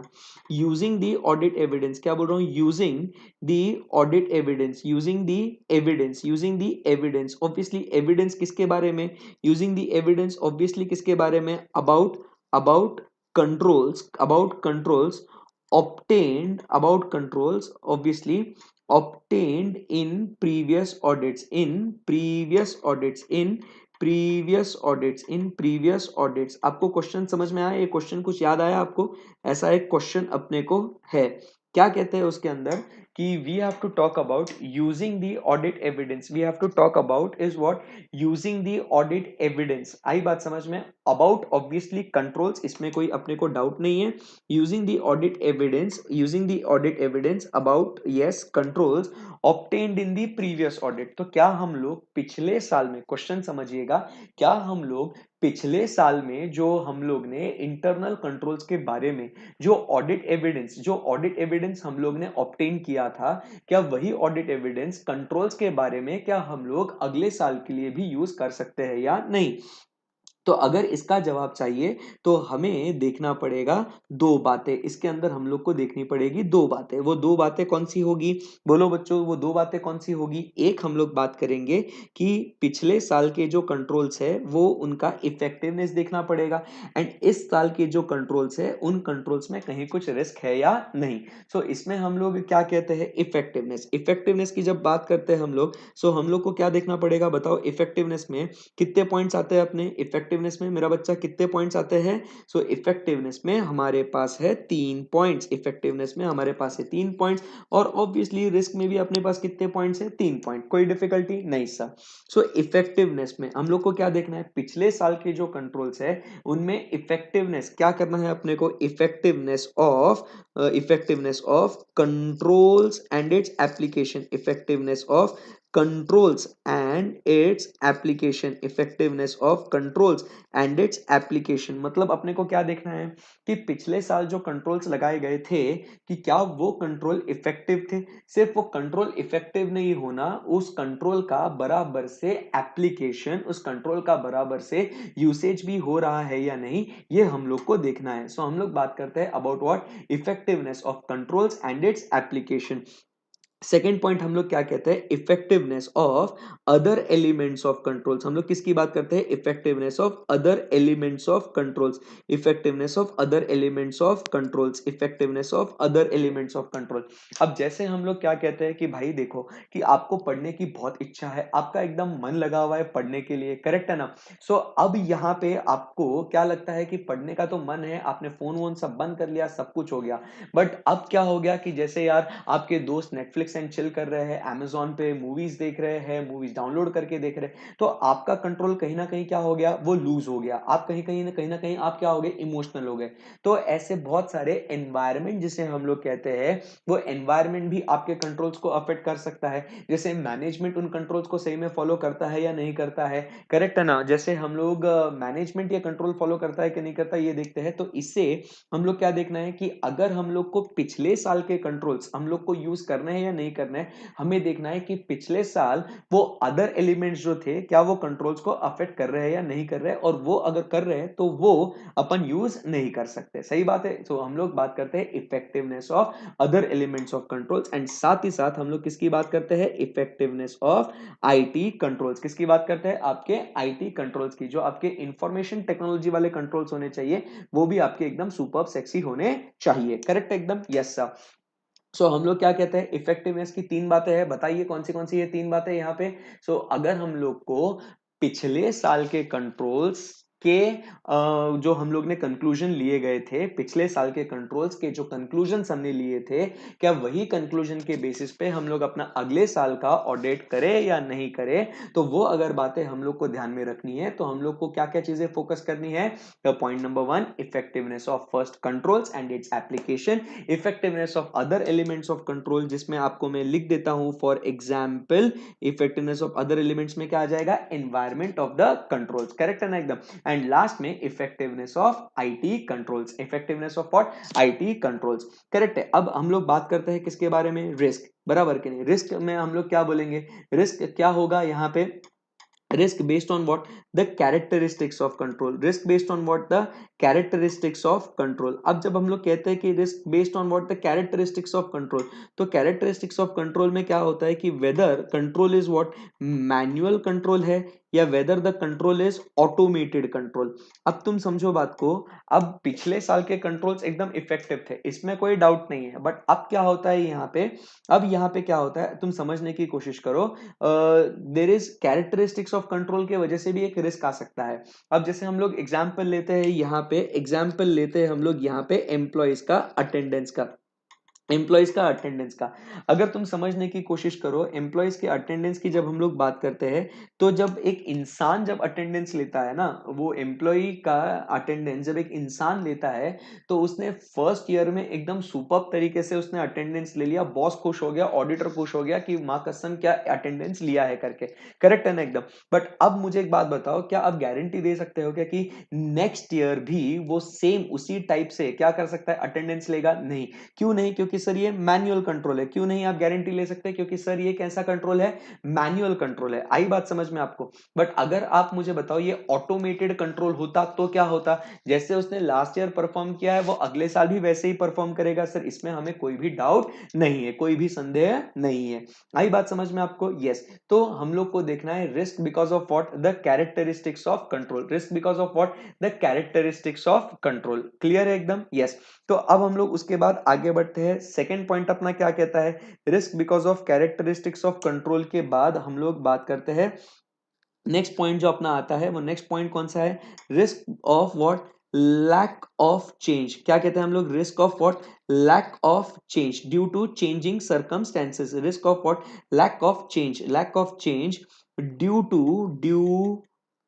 Speaker 1: यूजिंग दी ऑडिट एविडेंस, क्या बोल रहा हूं? Using the audit evidence, using the evidence, using the evidence. Obviously evidence किसके बारे में? यूजिंग दी एविडेंस ऑब्वियसली किसके बारे में? About, about controls, about controls obtained, about controls obviously obtained in previous audits, in previous audits, in previous audits, in previous audits। आपको क्वेश्चन समझ में आया? ये क्वेश्चन कुछ याद आया आपको? ऐसा एक क्वेश्चन अपने को है। क्या कहते हैं उसके अंदर कि we have to talk about using the audit evidence. We have to talk about is what? Using the audit evidence. आई बात समझ में? अबाउट ऑब्वियसली कंट्रोल्स, इसमें कोई अपने को डाउट नहीं है। using the audit evidence, using the audit evidence about yes controls obtained in the previous audit। तो क्या हम लोग पिछले साल में, क्वेश्चन समझिएगा, क्या हम लोग पिछले साल में जो हम लोग ने इंटरनल कंट्रोल्स के बारे में जो ऑडिट एविडेंस हम लोग ने ऑब्टेन किया था, क्या वही ऑडिट एविडेंस कंट्रोल्स के बारे में क्या हम लोग अगले साल के लिए भी यूज कर सकते हैं या नहीं? तो अगर इसका जवाब चाहिए तो हमें देखना पड़ेगा दो बातें। इसके अंदर हम लोग को देखनी पड़ेगी दो बातें। वो दो बातें कौन सी होगी? बोलो बच्चों, वो दो बातें कौन सी होगी? एक, हम लोग बात करेंगे कि पिछले साल के जो कंट्रोल्स है वो उनका इफेक्टिवनेस देखना पड़ेगा, एंड इस साल के जो कंट्रोल्स है उन कंट्रोल्स में कहीं कुछ रिस्क है या नहीं। इसमें हम लोग क्या कहते हैं? इफेक्टिवनेस। इफेक्टिवनेस की जब बात करते हैं हम लोग, हम लोग को क्या देखना पड़ेगा? बताओ, इफेक्टिवनेस में कितने पॉइंट्स आते हैं? अपने इफेक्टिवनेस में मेरा बच्चा कितने पॉइंट्स आते हैं? इफेक्टिवनेस में हमारे पास है 3 पॉइंट्स। इफेक्टिवनेस में हमारे पास है 3 पॉइंट्स, और ऑब्वियसली रिस्क में भी अपने पास कितने पॉइंट्स है? 3 पॉइंट। कोई डिफिकल्टी नहीं सर। इफेक्टिवनेस में हम लोग को क्या देखना है? पिछले साल के जो कंट्रोल्स है उनमें इफेक्टिवनेस क्या करना है अपने को? Effectiveness of controls and its application, effectiveness of controls and its application, effectiveness of controls and its application। मतलब अपने को क्या देखना है कि पिछले साल जो कंट्रोल्स लगाए गए थे कि क्या वो कंट्रोल इफेक्टिव थे? सिर्फ वो कंट्रोल इफेक्टिव नहीं होना, उस कंट्रोल का बराबर से एप्लीकेशन, उस कंट्रोल का बराबर से यूसेज भी हो रहा है या नहीं, ये हम लोग को देखना है। हम लोग बात करते हैं about what? Effectiveness of controls and its application. Second point हम लोग क्या कहते हैं? Effectiveness of other elements of controls. हम लोग किसकी बात करते हैं? Effectiveness of other elements of controls, effectiveness of other elements of controls, effectiveness of other elements of control. अब जैसे हम लोग क्या कहते हैं कि भाई देखो कि आपको पढ़ने की बहुत इच्छा है, आपका एकदम मन लगा हुआ है पढ़ने के लिए, करेक्ट है ना? अब यहाँ पे आपको क्या लगता है कि पढ़ने का तो मन है, आपने फोन वोन सब बंद कर लिया, सब कुछ हो गया, बट अब क्या हो गया कि जैसे यार आपके दोस्त नेटफ्लिक्स एंड चिल कर रहे हैं, अमेजोन पे मूवीज देख रहे हैं, मूवीज डाउनलोड करके देख रहे हैं, तो आपका कंट्रोल कहीं ना कहीं क्या हो गया? वो लूज हो गया। आप कहीं ना कहीं आप क्या हो गए? इमोशनल हो गए। तो ऐसे बहुत सारे एनवायरमेंट जिसे हम लोग कहते हैं, वो एनवायरमेंट भी आपके कंट्रोल्स को अफेक्ट कर सकता है। जैसे मैनेजमेंट उन कंट्रोल्स को सही में फॉलो करता है या नहीं करता है, करेक्ट है ना? जैसे हम लोग मैनेजमेंट या कंट्रोल फॉलो करता है कि नहीं करता, ये देखते हैं। तो इससे हम लोग क्या देखना है कि अगर हम लोग को पिछले साल के कंट्रोल्स हम लोग को यूज करने हैं या नहीं करने हैं, हमें देखना है कि पिछले साल वो अदर एलिमेंट्स जो थे क्या वो कंट्रोल्स को अफेक्ट कर रहे हैं या नहीं कर रहे हैं, और वो अगर कर रहे हैं तो वो अपन यूज नहीं कर सकते। सही बात है। हम लोग बात करते हैं effectiveness of other elements of controls, and साथ ही साथ हम लोग किसकी बात करते हैं? Effectiveness of IT controls. किसकी बात करते हैं? आपके आईटी कंट्रोल्स की। जो आपके इंफॉर्मेशन टेक्नोलॉजी वाले कंट्रोल्स होने चाहिए वो भी आपके एकदम सुपर सेक्सी होने चाहिए। करेक्ट एकदम? Yes sir. हम लोग क्या कहते हैं? इफेक्टिवनेस की तीन बातें हैं। बताइए कौन सी ये तीन बातें यहाँ पे? अगर हम लोग को पिछले साल के कंट्रोल्स के जो हम लोग ने कंक्लूजन लिए गए थे पिछले साल के कंट्रोल्स के, जो कंक्लूजन्स हमने लिए थे, क्या वही कंक्लूजन के बेसिस पे हम लोग अपना अगले साल का ऑडिट करें या नहीं करें? तो वो अगर बातें हम लोग को ध्यान में रखनी है तो हम लोग को क्या क्या चीजें फोकस करनी है? Point number 1, effectiveness of first controls and its application, effectiveness of other elements of control, जिसमें आपको मैं लिख देता हूं for example effectiveness of other elements में क्या आ जाएगा? Environment of the controls, correct है ना एकदम? एंड लास्ट में effectiveness of IT controls, effectiveness of what? IT controls, correct है। अब हम लोग बात करते हैं किसके बारे में? रिस्क, बराबर कि नहीं? रिस्क में हम लोग क्या बोलेंगे? रिस्क क्या होगा यहाँ पे? risk based on what? The characteristics of control, risk based on what? The characteristics of control। अब जब हम लोग कहते हैं कि risk based on what? The characteristics of control, तो characteristics of control में क्या होता है कि whether control is what? manual control है या whether the control is automated control। अब तुम समझो बात को। अब पिछले साल के कंट्रोल्स एकदम इफेक्टिव थे, इसमें कोई डाउट नहीं है, बट अब क्या होता है यहाँ पे? अब यहाँ पे क्या होता है, तुम समझने की कोशिश करो। There is characteristics of control के वजह से भी एक रिस्क आ सकता है। अब जैसे हम लोग एग्जाम्पल लेते हैं यहाँ पे, एग्जाम्पल लेते हैं हम लोग यहाँ पे एम्प्लॉयज का अटेंडेंस का, एम्प्लॉयज का अटेंडेंस का। अगर तुम समझने की कोशिश करो एम्प्लॉयज के अटेंडेंस की, जब हम लोग बात करते हैं तो जब एक इंसान जब अटेंडेंस लेता है ना, वो एम्प्लॉय का अटेंडेंस जब एक इंसान लेता है तो उसने फर्स्ट ईयर में एकदम सुपर्ब तरीके से उसने अटेंडेंस ले लिया, बॉस खुश हो गया, ऑडिटर खुश हो गया कि माँ कसम क्या अटेंडेंस लिया है करके, करेक्ट है ना एकदम? बट अब मुझे एक बात बताओ, क्या आप गारंटी दे सकते हो क्या कि नेक्स्ट ईयर भी वो सेम उसी टाइप से क्या कर सकता है? अटेंडेंस लेगा? नहीं। क्यों नहीं? क्योंकि सर ये मैनुअल कंट्रोल है। क्यों नहीं आप गारंटी ले सकते? क्योंकि सर ये कैसा कंट्रोल है? मैनुअल कंट्रोल है। आई बात समझ में आपको? बट अगर आप मुझे बताओ ये ऑटोमेटेड कंट्रोल होता तो क्या होता? जैसे उसने लास्ट ईयर परफॉर्म किया है वो अगले साल भी वैसे ही परफॉर्म करेगा सर, इसमें हमें कोई भी डाउट नहीं है, कोई भी संदेह नहीं है। आई बात समझ में आपको? यस। तो हम लोग को देखना है risk because of what? The characteristics of control, risk because of what? The characteristics of control. Clear है एकदम? यस। तो अब हम लोग उसके बाद आगे बढ़ते हैं। सेकंड पॉइंट अपना क्या कहता है? Risk because of characteristics of control के बाद हम लोग बात करते हैं नेक्स्ट पॉइंट जो अपना आता है, वो नेक्स्ट पॉइंट कौन सा है? Risk of what? Lack of change. क्या कहते हैं हम लोग? Risk of what? Lack of change due to changing circumstances. Risk of what? Lack of change, lack of change due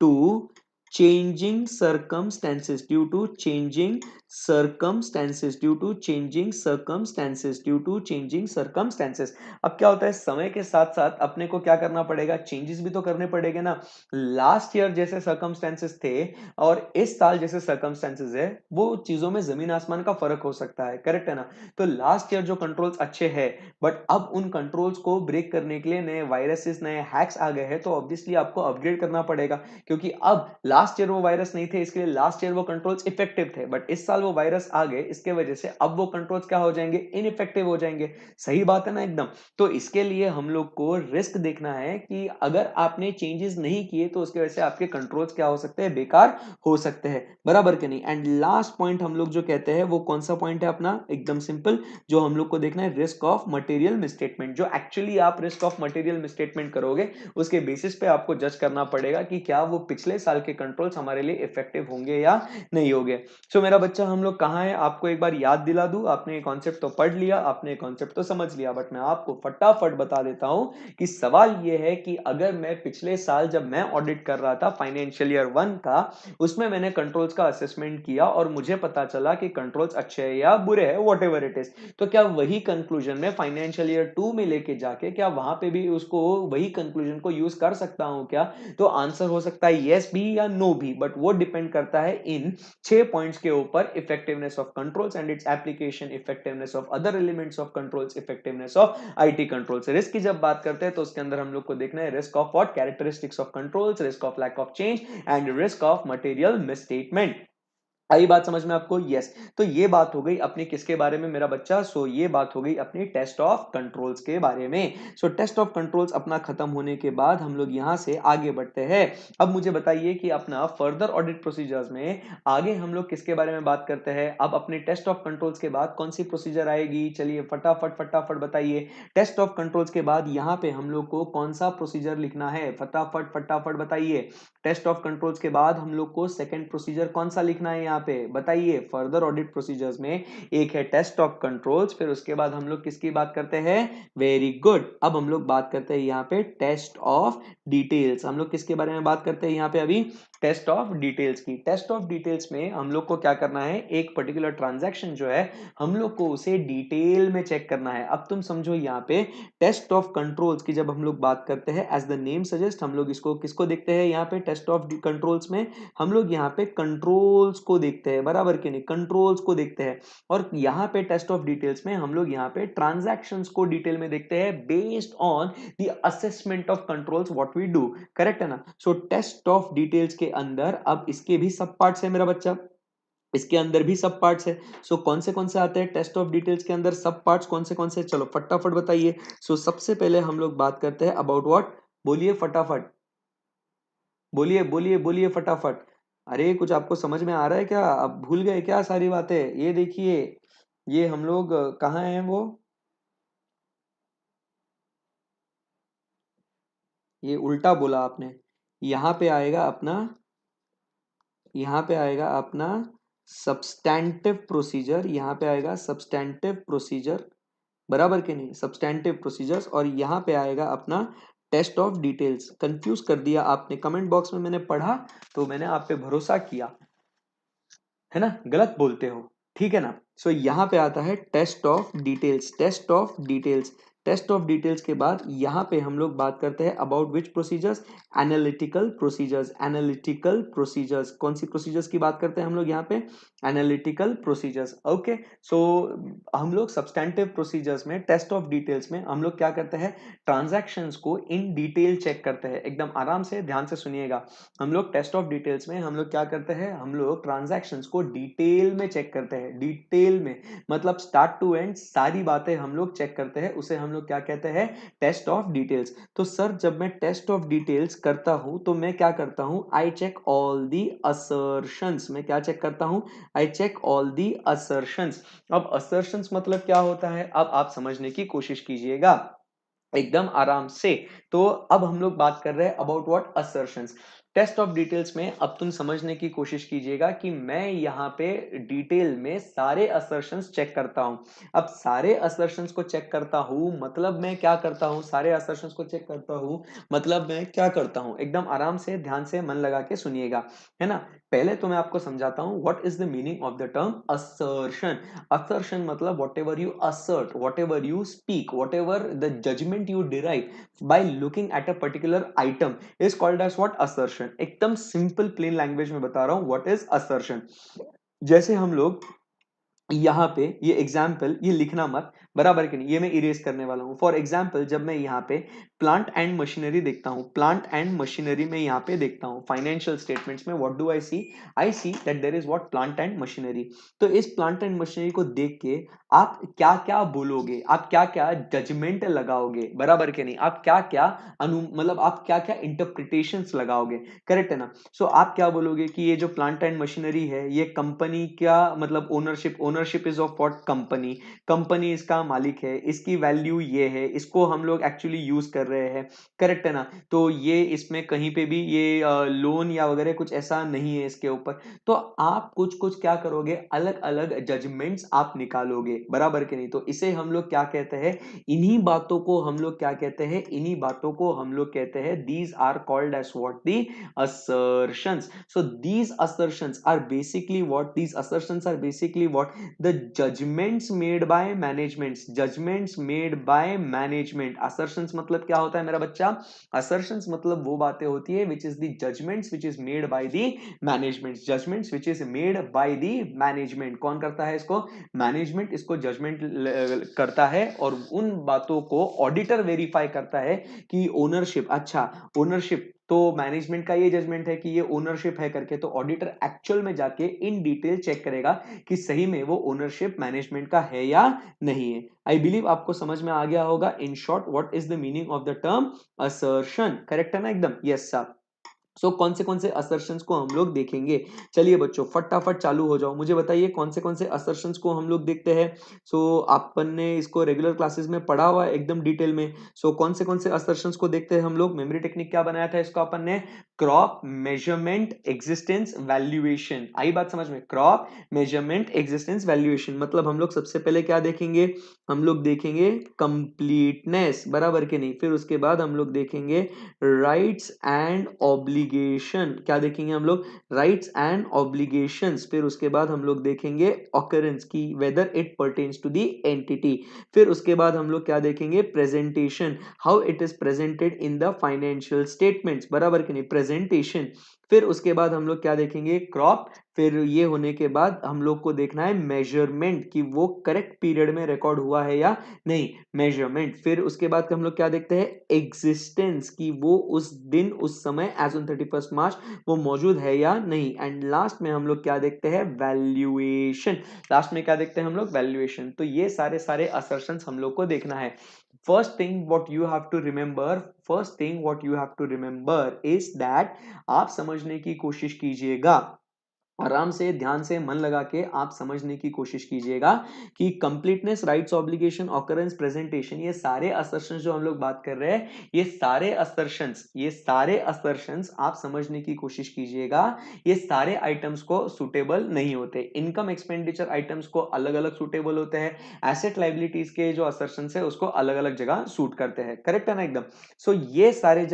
Speaker 1: to changing circumstances, due to changing circumstances, due to changing circumstances, due to changing circumstances। अब क्या होता है, समय के साथ साथ अपने को क्या करना पड़ेगा? चेंजेस भी तो करने पड़ेंगे ना। लास्ट ईयर जैसे सर्कमस्टेंसेस थे और इस साल जैसे सर्कमस्टेंसेस है, वो चीजों में जमीन आसमान का फर्क हो सकता है, करेक्ट है ना? तो लास्ट ईयर जो कंट्रोल्स अच्छे हैं, बट अब उन कंट्रोल्स को ब्रेक करने के लिए नए वायरसेस, नए हैक्स आ गए हैं, तो ऑब्वियसली आपको अपग्रेड करना पड़ेगा। क्योंकि अब लास्ट ईयर वो वायरस नहीं थे, इसके लिए लास्ट ईयर वो कंट्रोल्स इफेक्टिव थे, बट इस साल वो वायरस आ गए, इसके वजह से अब वो कंट्रोल्स क्या हो जाएंगे? इनइफेक्टिव हो जाएंगे। सही बात है ना एकदम? तो इसके लिए हम लोग को रिस्क देखना है कि अगर आपने चेंजेस नहीं किए तो उसकी वजह से आपके कंट्रोल्स क्या हो सकते हैं? बेकार हो सकते हैं, बराबर के नहीं? एंड लास्ट पॉइंट हम लोग जो कहते हैं वो कौन सा पॉइंट है अपना? एकदम सिंपल, जो हम लोग को देखना है रिस्क ऑफ मटेरियल मिसस्टेटमेंट। जो एक्चुअली आप रिस्क ऑफ मटेरियल मिसस्टेटमेंट करोगे उसके बेसिस पे आपको जज करना पड़ेगा कि क्या वो पिछले साल के कंट्रोल्स हमारे लिए इफेक्टिव होंगे या नहीं होंगे। सो मेरा बच्चा, हम लोग कहाँ है? आपको एक बार याद दिला दूं, आपने कॉन्सेप्ट तो पढ़ लिया, आपने कॉन्सेप्ट तो समझ लिया, बट मैं आपको फटाफट बता देता हूं कि सवाल यह है कि अगर मैं पिछले साल जब मैं ऑडिट कर रहा था फाइनेंशियल ईयर 1 का, उसमें मैंने कंट्रोल्स का असेसमेंट किया और मुझे पता चला कि कंट्रोल्स अच्छे हैं या बुरे हैं, वॉट एवर इट इज, तो क्या वही कंक्लूजन में फाइनेंशियल ईयर 2 में लेके जाके क्या वहां पे भी उसको वही कंक्लूजन को यूज कर सकता हूं क्या? तो आंसर हो सकता है यस भी या नो भी, बट वो डिपेंड करता है इन 6 पॉइंट्स के ऊपर: effectiveness of controls and its application, effectiveness of other elements of controls, effectiveness of IT controls. Risk की जब बात करते हैं तो उसके अंदर हम लोग को देखना है risk of what? Characteristics of controls, risk of lack of change and risk of material misstatement. आई बात समझ में आपको? यस। तो ये बात हो गई अपनी किसके बारे में मेरा बच्चा? सो ये बात हो गई अपनी टेस्ट ऑफ कंट्रोल्स के बारे में। सो टेस्ट ऑफ कंट्रोल्स अपना खत्म होने के बाद हम लोग यहां से आगे बढ़ते हैं। अब मुझे बताइए कि अपना फर्दर ऑडिट प्रोसीजर्स में आगे हम लोग किसके बारे में बात करते हैं? अब अपने टेस्ट ऑफ कंट्रोल्स के बाद कौन सी प्रोसीजर आएगी? चलिए फटाफट फटाफट बताइए। टेस्ट ऑफ कंट्रोल्स के बाद यहाँ पे हम लोग को कौन सा प्रोसीजर लिखना है? फटाफट फटाफट बताइए। टेस्ट ऑफ कंट्रोल्स के बाद हम लोग को सेकंड प्रोसीजर कौन सा लिखना है? यहाँ पे बताइए। फर्दर ऑडिट प्रोसीजर्स में एक है टेस्ट ऑफ कंट्रोल्स, फिर उसके बाद हम लोग किसकी बात करते हैं? Very good. अब हम लोग बात करते हैं यहाँ पे टेस्ट ऑफ डिटेल्स। हम लोग किसके बारे में बात करते हैं यहाँ पे अभी? टेस्ट ऑफ डिटेल्स की। टेस्ट ऑफ डिटेल्स में हम लोग को क्या करना है? एक पर्टिकुलर ट्रांजैक्शन जो है हम लोग को उसे डिटेल में चेक करना है। अब तुम समझो यहाँ पे टेस्ट ऑफ कंट्रोल्स की जब हम लोग बात करते हैं, एज द नेम सजेस्ट, हम लोग इसको किसको देखते हैं यहाँ पे? टेस्ट ऑफ कंट्रोल्स में हम लोग यहाँ पे कंट्रोल्स को देखते हैं, बराबर कि नहीं? कंट्रोल्स को देखते हैं। और यहाँ पे टेस्ट ऑफ डिटेल्स में हम लोग यहाँ पे ट्रांजैक्शंस को डिटेल में देखते हैं based on the assessment of controls what we do. Correct है ना? सो टेस्ट ऑफ डिटेल्स के अंदर अब इसके भी सब पार्ट्स है मेरा बच्चा, इसके अंदर भी सब पार्ट्स है। सो कौन से आते हैं टेस्ट ऑफ डिटेल्स के अंदर? सब पार्ट्स कौन से? चलो फटाफट बताइए। सो सबसे पहले हम लोग बात करते हैं अबाउट व्हाट? बोलिए फटाफट, बोलिए बोलिए बोलिए फटाफट। अरे कुछ आपको समझ में आ रहा है क्या? अब भूल गए क्या सारी बातें? ये देखिए, ये हम लोग कहाँ हैं वो? ये उल्टा बोला आपने। यहाँ पे आएगा अपना, यहाँ पे आएगा अपना सब्सटैंटिव प्रोसीजर, यहाँ पे आएगा सब्सटैंटिव प्रोसीजर, बराबर के नहीं? Substantive procedures. और यहाँ पे आएगा अपना टेस्ट ऑफ डिटेल्स। कंफ्यूज कर दिया आपने कमेंट बॉक्स में, मैंने पढ़ा तो मैंने आप पे भरोसा किया, है ना? गलत बोलते हो, ठीक है ना? सो यहाँ पे आता है test of details. Test of details, test of details के बाद यहाँ पे हम लोग बात करते हैं about which procedures? Analytical procedures. Analytical procedures, कौन सी प्रोसीजर्स की बात करते हैं हम लोग यहाँ पे? Analytical procedures. ओके। सो हम लोग सब्सटैंटिव प्रोसीजर्स में, टेस्ट ऑफ डिटेल्स में हम लोग क्या करते हैं? ट्रांजैक्शंस को इन डिटेल चेक करते हैं। एकदम आराम से ध्यान से सुनिएगा। हम लोग टेस्ट ऑफ डिटेल्स में हम लोग क्या करते हैं? हम लोग ट्रांजैक्शंस को डिटेल में चेक करते हैं। डिटेल में मतलब स्टार्ट टू एंड सारी बातें हम लोग चेक करते हैं, उसे हम लोग क्या कहते हैं? Test of details. तो सर जब मैं टेस्ट ऑफ डिटेल्स करता हूं तो मैं क्या करता हूं? I check all the assertions. मैं क्या चेक करता हूं? I check all the assertions. अब असर्शंस मतलब क्या होता है? अब आप समझने की कोशिश कीजिएगा एकदम आराम से। तो अब हम लोग बात कर रहे हैं about what? Assertions. Test of details में अब तुम समझने की कोशिश कीजिएगा कि मैं यहाँ पे डिटेल में सारे असर्शंस चेक करता हूं। अब सारे असर्शंस को चेक करता हूं मतलब मैं क्या करता हूं? सारे असर्शंस को चेक करता हूं मतलब मैं क्या करता हूं? एकदम आराम से ध्यान से मन लगा के सुनिएगा, है ना? पहले तो मैं आपको समझाता हूं what is the meaning of the term assertion. assertion मतलब whatever you assert, whatever you speak, whatever the judgment you derive by looking at a particular item is called as what? Assertion। एकदम सिंपल प्लेन लैंग्वेज में बता रहा हूं what is assertion। जैसे हम लोग यहाँ पे ये एग्जाम्पल, ये लिखना मत, बराबर कि नहीं? ये मैं इरेज करने वाला हूं। फॉर एग्जाम्पल जब मैं यहाँ पे प्लांट एंड मशीनरी देखता हूं, प्लांट एंड मशीनरी में यहाँ पे देखता हूं फाइनेंशियल स्टेटमेंट्स में, what do I see? I see that there is what? Plant and machinery. तो इस प्लांट एंड मशीनरी को देख के आप क्या क्या बोलोगे? आप क्या क्या जजमेंट लगाओगे? बराबर के नहीं? आप क्या क्या मतलब आप क्या क्या इंटरप्रिटेशन लगाओगे? करेक्ट है ना? सो आप क्या बोलोगे कि ये जो प्लांट एंड मशीनरी है ये कंपनी क्या मतलब ownership is of what? Company. Company इसका मालिक है, इसकी वैल्यू ये है, इसको हम लोग एक्चुअली यूज कर रहे हैं। करेक्ट है ना? तो ये इसमें कहीं पे भी ये लोन या वगैरह कुछ ऐसा नहीं है इसके ऊपर। तो आप कुछ कुछ क्या करोगे? अलग अलग जजमेंट्स आप निकालोगे, बराबर के नहीं? तो इसे हम लोग क्या कहते हैं? इन्हीं बातों को हम लोग क्या कहते हैं? इन्हीं बातों को हम लोग कहते हैं these are called as what? The assertions। So these assertions are basically what? These assertions are basically what? The judgments made by managements। judgments made by management। assertions मतलब क्या होता है मेरा बच्चा? assertions मतलब वो बातें होती है which is the judgments which is made by the management। judgments which is made by the management। कौन करता है इसको? मैनेजमेंट इसको जजमेंट करता है और उन बातों को ऑडिटर वेरीफाई करता है कि ओनरशिप, अच्छा ओनरशिप तो मैनेजमेंट का ये जजमेंट है कि ये ओनरशिप है करके, तो ऑडिटर एक्चुअल में जाके इन डिटेल चेक करेगा कि सही में वो ओनरशिप मैनेजमेंट का है या नहीं है। आई बिलीव आपको समझ में आ गया होगा। In short what is the meaning of the term assertion, correct है ना एकदम? Yes sir. सो कौन से असर्शंस को हम लोग देखेंगे? चलिए बच्चों फटाफट चालू हो जाओ, मुझे बताइए कौन से असर्शंस को हम लोग देखते हैं। सो अपन ने इसको रेगुलर क्लासेस में पढ़ा हुआ है एकदम डिटेल में। सो कौन से असर्शंस को देखते हैं हम लोग? मेमोरी टेक्निक क्या बनाया था इसको अपन ने? Crop, measurement, existence, valuation. आई बात समझ में? Crop, measurement, existence, valuation. मतलब हम लोग सबसे पहले क्या देखेंगे? हम लोग देखेंगे कंप्लीटनेस, बराबर के नहीं? फिर उसके बाद हम लोग देखेंगे राइट्स एंड ऑब्लिगेशन। क्या देखेंगे हम लोग? Rights and obligations. फिर उसके बाद हम लोग देखेंगे ऑकरेंस की whether it pertains to the entity. फिर उसके बाद हम लोग क्या देखेंगे? Presentation, how it is presented in the financial statements, बराबर कि नहीं? प्रेजेंटेशन। फिर उसके बाद हम लोग क्या देखेंगे? क्रॉप। फिर ये होने के बाद हम लोग को देखना है मेजरमेंट, कि वो करेक्ट पीरियड में रिकॉर्ड हुआ है या नहीं, मेजरमेंट। फिर उसके बाद हम लोग क्या देखते हैं? एग्जिस्टेंस, कि वो उस दिन उस समय एज ऑन 31 मार्च वो मौजूद है या नहीं। एंड लास्ट में हम लोग क्या देखते हैं? वैल्यूएशन। लास्ट में क्या देखते हैं हम लोग? वैल्यूएशन। तो ये सारे सारे असर्शंस हम लोग को देखना है। First thing what you have to remember is that, आप समझने की कोशिश कीजिएगा, आराम से ध्यान से मन लगा के आप समझने की कोशिश कीजिएगा कि completeness, rights, obligation, occurrence, presentation, ये सारे असर्शंस जो हम लोग बात कर रहे हैं, ये सारे असर्शंस आप समझने की कोशिश कीजिएगा। ये सारे आइटम्स को सुटेबल नहीं होते। इनकम एक्सपेंडिचर आइटम्स को अलग अलग सुटेबल होते हैं, एसेट लाइबिलिटीज के जो असर्शंस है उसको अलग अलग जगह सूट करते हैं, करेक्ट है ना एकदम? सो ये सारे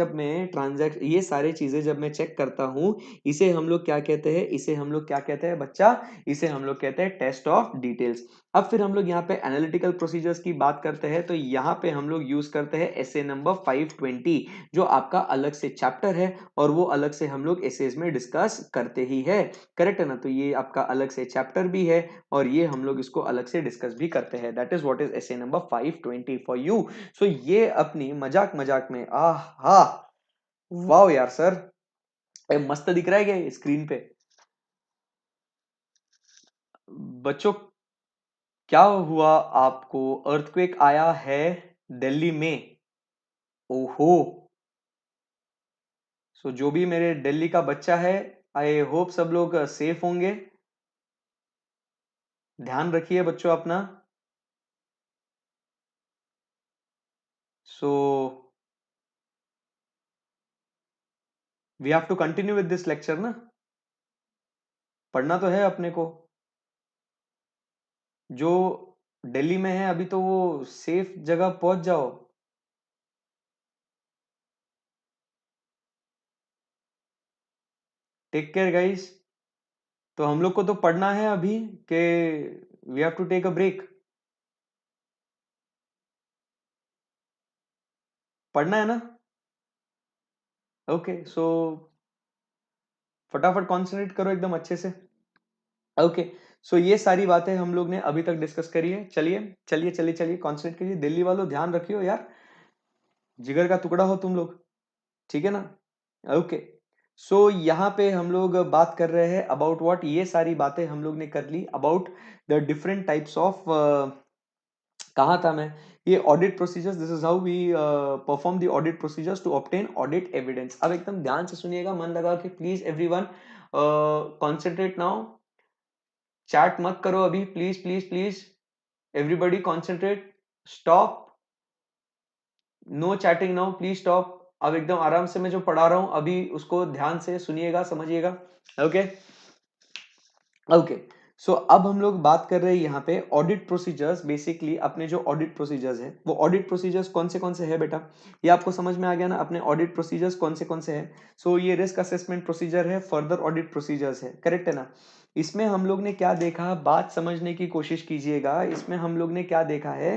Speaker 1: चीजें जब मैं चेक करता हूं, इसे हम लोग क्या कहते हैं? इसे हम लोग क्या कहते हैं बच्चा? इसे हम लोग कहते हैं टेस्ट ऑफ डिटेल्स। अब फिर हम लोग यहाँ पे एनालिटिकल प्रोसीजर्स की बात करते हैं, तो यहाँ पे हम लोग यूज करते हैं एसे नंबर 520, जो आपका अलग से चैप्टर है और वो अलग से हम लोग एसेज में डिस्कस करते ही है, करेक्ट है ना? तो ये आपका अलग से चैप्टर भी है और ये हम लोग इसको अलग से डिस्कस भी करते हैं। That is what is SA number 520 for you. So ये अपनी मजाक मजाक में, आह हा, वाह यार सर, मस्त दिख रहा है क्या स्क्रीन पे? बच्चों क्या हुआ आपको? अर्थक्वेक आया है दिल्ली में? ओहो। सो जो भी मेरे दिल्ली का बच्चा है, आई होप सब लोग सेफ होंगे। ध्यान रखिए बच्चों अपना। So we have to continue with this lecture ना? पढ़ना तो है अपने को। जो दिल्ली में है अभी तो वो सेफ जगह पहुंच जाओ। Take care guys. तो हम लोग को तो पढ़ना है अभी कि we have to take a break? पढ़ना है ना? ओके सो फटाफट कॉन्सेंट्रेट करो एकदम अच्छे से। ओके सो ये सारी बातें हम लोग ने अभी तक डिस्कस करी है। चलिए चलिए चलिए चलिए कॉन्सेंट्रेट करिए। दिल्ली वालों ध्यान रखियो यार, जिगर का टुकड़ा हो तुम लोग, ठीक है ना? ओके सो यहाँ पे हम लोग बात कर रहे हैं अबाउट व्हाट, ये सारी बातें हम लोग ने कर ली about the different types of, कहा था मैं? ये audit procedures, this is how we perform the audit procedures to obtain audit evidence. अब एकदम ध्यान से सुनिएगा, मन लगा के please everyone concentrate now. Chat मत करो अभी, please please please, everybody concentrate, stop, no chatting now, please stop. अब एकदम आराम से मैं जो पढ़ा रहा हूं अभी उसको ध्यान से सुनिएगा, समझिएगा। ओके ओके सो अब हम लोग बात कर रहे हैं यहाँ पे ऑडिट प्रोसीजर्स। बेसिकली अपने जो ऑडिट प्रोसीजर्स है, वो ऑडिट प्रोसीजर्स कौन से है बेटा? ये आपको समझ में आ गया ना? अपने ऑडिट प्रोसीजर्स कौन से हैं? सो ये रिस्क असेसमेंट प्रोसीजर है, फर्दर ऑडिट प्रोसीजर्स है, करेक्ट है ना? इसमें हम लोग ने क्या देखा, बात समझने की कोशिश कीजिएगा। इसमें हम लोग ने क्या देखा है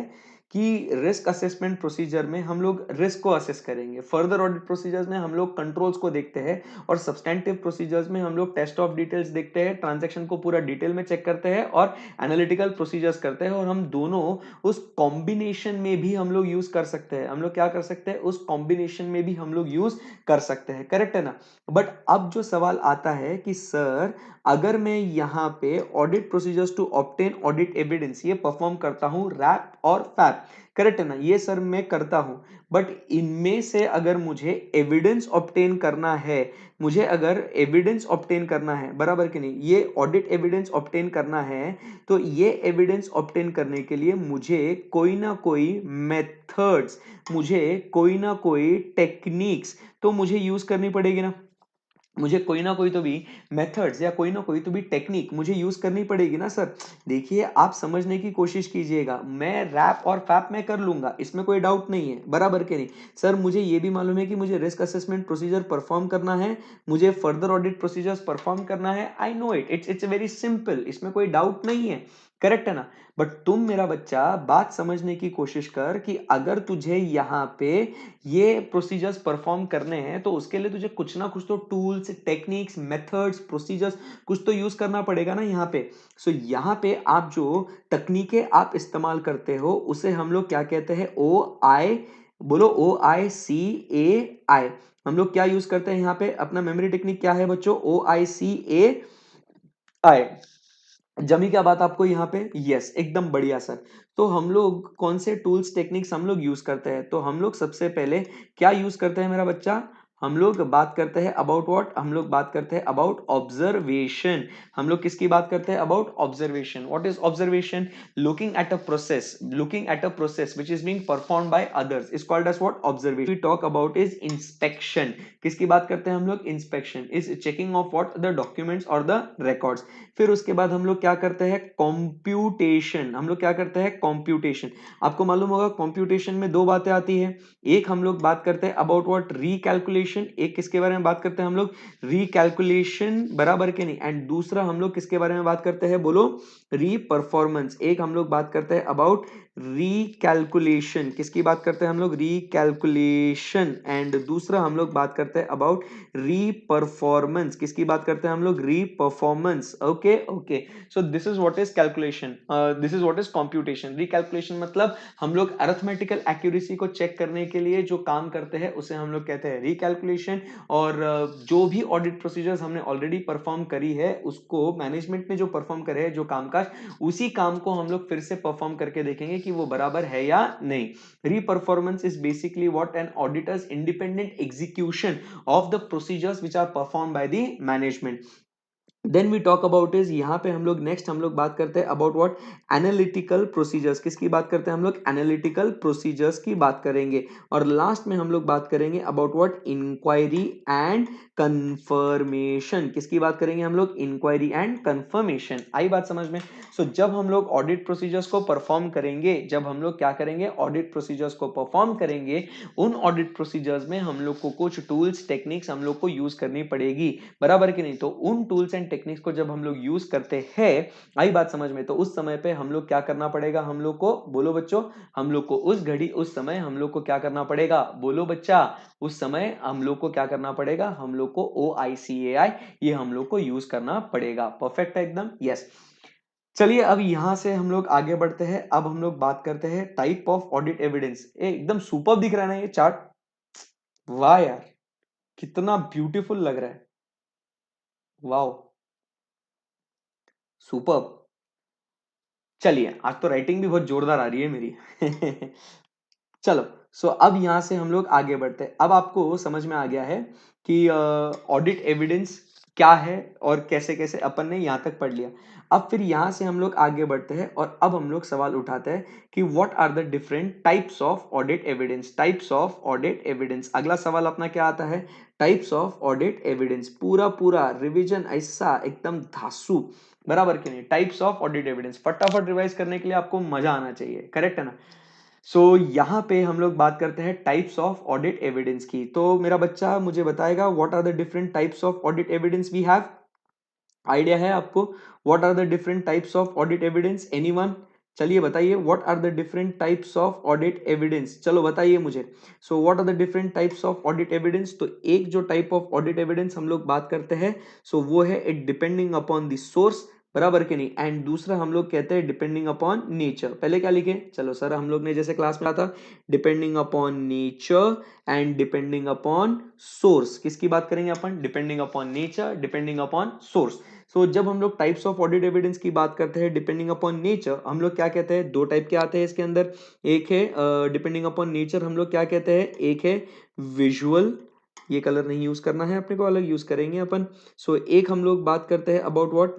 Speaker 1: कि रिस्क असेसमेंट प्रोसीजर में हम लोग रिस्क को असेस करेंगे, फर्दर ऑडिट प्रोसीजर्स में हम लोग कंट्रोल्स को देखते हैं, और सब्सटेंटिव प्रोसीजर्स में हम लोग टेस्ट ऑफ डिटेल्स देखते हैं, ट्रांजैक्शन को पूरा डिटेल में चेक करते हैं और एनालिटिकल प्रोसीजर्स करते हैं, और हम दोनों उस कॉम्बिनेशन में भी हम लोग यूज कर सकते हैं। हम लोग क्या कर सकते हैं, उस कॉम्बिनेशन में भी हम लोग यूज कर सकते हैं, करेक्ट है ना। बट अब जो सवाल आता है कि सर अगर मैं यहां पे audit procedures to obtain audit evidence ये परफॉर्म करता हूं रैप और फैप, करेक्ट है ना, ये सर मैं करता हूं, बट इनमें से अगर मुझे एविडेंस ऑब्टेन करना है, मुझे अगर एविडेंस ऑब्टेन करना है, बराबर कि नहीं, ये ऑडिट एविडेंस ऑब्टेन करना है, तो ये एविडेंस ऑब्टेन करने के लिए मुझे कोई ना कोई मेथड्स, मुझे कोई ना कोई टेक्निक्स तो मुझे यूज करनी पड़ेगी ना, मुझे कोई ना कोई तो भी मेथड्स या कोई ना कोई तो भी टेक्निक मुझे यूज करनी पड़ेगी ना सर। देखिए आप समझने की कोशिश कीजिएगा, मैं रैप और फैप में कर लूंगा, इसमें कोई डाउट नहीं है, बराबर के नहीं। सर मुझे ये भी मालूम है कि मुझे रिस्क असेसमेंट प्रोसीजर परफॉर्म करना है, मुझे फर्दर ऑडिट प्रोसीजर्स परफॉर्म करना है, I know it, it's very simple, इसमें कोई डाउट नहीं है, करेक्ट है ना। बट तुम मेरा बच्चा बात समझने की कोशिश कर कि अगर तुझे यहाँ पे ये प्रोसीजर्स परफॉर्म करने हैं तो उसके लिए तुझे कुछ ना कुछ तो टूल्स, टेक्निक्स, मेथड्स, प्रोसीजर्स कुछ तो यूज करना पड़ेगा ना यहाँ पे। सो यहाँ पे आप जो तकनीकें आप इस्तेमाल करते हो उसे हम लोग क्या कहते हैं, ओ आई, बोलो OICAI। हम लोग क्या यूज करते हैं यहाँ पे, अपना मेमोरी टेक्निक क्या है बच्चों, OICAI। जमी क्या बात आपको यहाँ पे, यस एकदम बढ़िया सर। तो हम लोग कौन से टूल्स टेक्निक्स हम लोग यूज करते हैं, तो हम लोग सबसे पहले क्या यूज करते हैं मेरा बच्चा, हम लोग बात करते हैं अबाउट व्हाट, हम लोग बात करते हैं अबाउट ऑब्जर्वेशन। हम लोग किसकी बात करते हैं, about observation. What is observation, looking at a process, looking at a process which is being performed by others is called as what, observation. We talk about is inspection, किसकी बात करते हैं हम लोग, inspection is checking of what, the documents और द रिकॉर्ड्स। फिर उसके बाद हम लोग क्या करते हैं, कंप्यूटेशन, हम लोग क्या करते हैं, कंप्यूटेशन। आपको मालूम होगा कंप्यूटेशन में दो बातें आती है, एक हम लोग बात करते हैं अबाउट व्हाट, रिकैलकुलेशन, एक किसके बारे में बात करते हैं हम लोग, रिकैलकुलेशन, बराबर के नहीं, एंड दूसरा हम लोग किसके बारे में बात करते हैं, बोलो, री परफॉर्मेंस। एक हम लोग बात करते हैं अबाउट रिकैलकुलेशन, किसकी बात करते हैं हम लोग, रिकैलकुलेशन, एंड दूसरा हम लोग बात करते हैं अबाउट री परफॉर्मेंस, किसकी बात करते हैं हम लोग, री performance. Okay okay, so this is what is calculation, this is what is computation. Recalculation मतलब हम लोग अरिथमेटिकल एक्यूरेसी को चेक करने के लिए जो काम करते हैं उसे हम लोग कहते हैं रिकैलकुलेशन। और जो भी ऑडिट प्रोसीजर्स हमने ऑलरेडी परफॉर्म करी है उसको मैनेजमेंट ने जो परफॉर्म करे है जो कामकाज, उसी काम को हम लोग फिर से परफॉर्म करके देखेंगे कि वो बराबर है या नहीं। री-परफॉर्मेंस is basically what an auditor's independent execution of the procedures which are performed by the management. Then we talk about is, यहाँ पे हम लोग नेक्स्ट हम लोग बात करते हैं अबाउट व्हाट, एनालिटिकल प्रोसीजर्स, किसकी बात करते हैं हम लोग, एनालिटिकल प्रोसीजर्स की बात करेंगे। और लास्ट में हम लोग बात करेंगे about what, inquiry and confirmation, किसकी बात करेंगे हम लोग, इंक्वायरी एंड कंफर्मेशन। आई बात समझ में। सो जब हम लोग ऑडिट प्रोसीजर्स को परफॉर्म करेंगे, जब हम लोग क्या करेंगे, ऑडिट प्रोसीजर्स को परफॉर्म करेंगे, उन ऑडिट प्रोसीजर्स में हम लोग को कुछ टूल्स टेक्निक्स हम लोग को यूज करनी पड़ेगी, बराबर कि नहीं। तो उन टूल्स एंड टेक्निक्स को जब हम लोग यूज करते हैं, आई बात समझ में, तो उस समय पे हम लोग क्या करना पड़ेगा, हम लोग को, बोलो बच्चों, हम लोग को उस घड़ी उस समय हम लोग को क्या करना पड़ेगा, बोलो बच्चा, उस समय हम लोग को क्या करना पड़ेगा, हम लोग को OICAI ये हम लोग को यूज करना पड़ेगा। परफेक्ट है एकदम, यस। चलिए अब यहां से हम लोग आगे बढ़ते हैं, अब हम लोग बात करते हैं टाइप ऑफ ऑडिट एविडेंस। एकदम सुपर दिख रहा है ना ये चार्ट, वाह यार, कितना ब्यूटीफुल लग रहा है, वाह, सुपर। चलिए आज तो राइटिंग भी बहुत जोरदार आ रही है मेरी चलो, सो अब यहां से हम लोग आगे बढ़ते हैं। अब आपको समझ में आ गया है कि ऑडिट एविडेंस क्या है और कैसे कैसे अपन ने यहां तक पढ़ लिया। अब फिर यहां से हम लोग आगे बढ़ते हैं और अब हम लोग सवाल उठाते हैं कि what are the different types of audit evidence, types of audit evidence. अगला सवाल अपना क्या आता है, टाइप्स ऑफ ऑडिट एविडेंस। पूरा पूरा रिवीजन ऐसा एकदम धांसू, बराबर कि नहीं, टाइप्स ऑफ ऑडिट एविडेंस फटाफट रिवाइज करने के लिए आपको मजा आना चाहिए, करेक्ट है ना। सो यहाँ पे हम लोग बात करते हैं टाइप्स ऑफ ऑडिट एविडेंस की। तो मेरा बच्चा मुझे बताएगा what are the different types of audit evidence we have, idea है आपको, what are the different types of audit evidence, anyone, चलिए बताइए what are the different types of audit evidence, चलो बताइए मुझे। So what are the different types of audit evidence, तो एक जो टाइप ऑफ ऑडिट एविडेंस हम लोग बात करते हैं सो वो है it depending upon the source, बराबर के नहीं, एंड दूसरा हम लोग कहते हैं डिपेंडिंग अपॉन नेचर। पहले क्या लिखे, चलो सर हम लोग ने जैसे क्लास में आता depending upon nature and depending upon source, किसकी बात करेंगे अपन, depending upon nature depending upon source. So जब हम लोग टाइप्स ऑफ ऑडिट एविडेंस की बात करते हैं डिपेंडिंग अपॉन नेचर, हम लोग क्या कहते हैं, दो टाइप के आते हैं इसके अंदर। एक है डिपेंडिंग अपॉन नेचर हम लोग क्या कहते हैं, एक है विजुअल, ये कलर नहीं यूज करना है अपने को, अलग यूज करेंगे अपन। सो एक हम लोग बात करते हैं अबाउट व्हाट,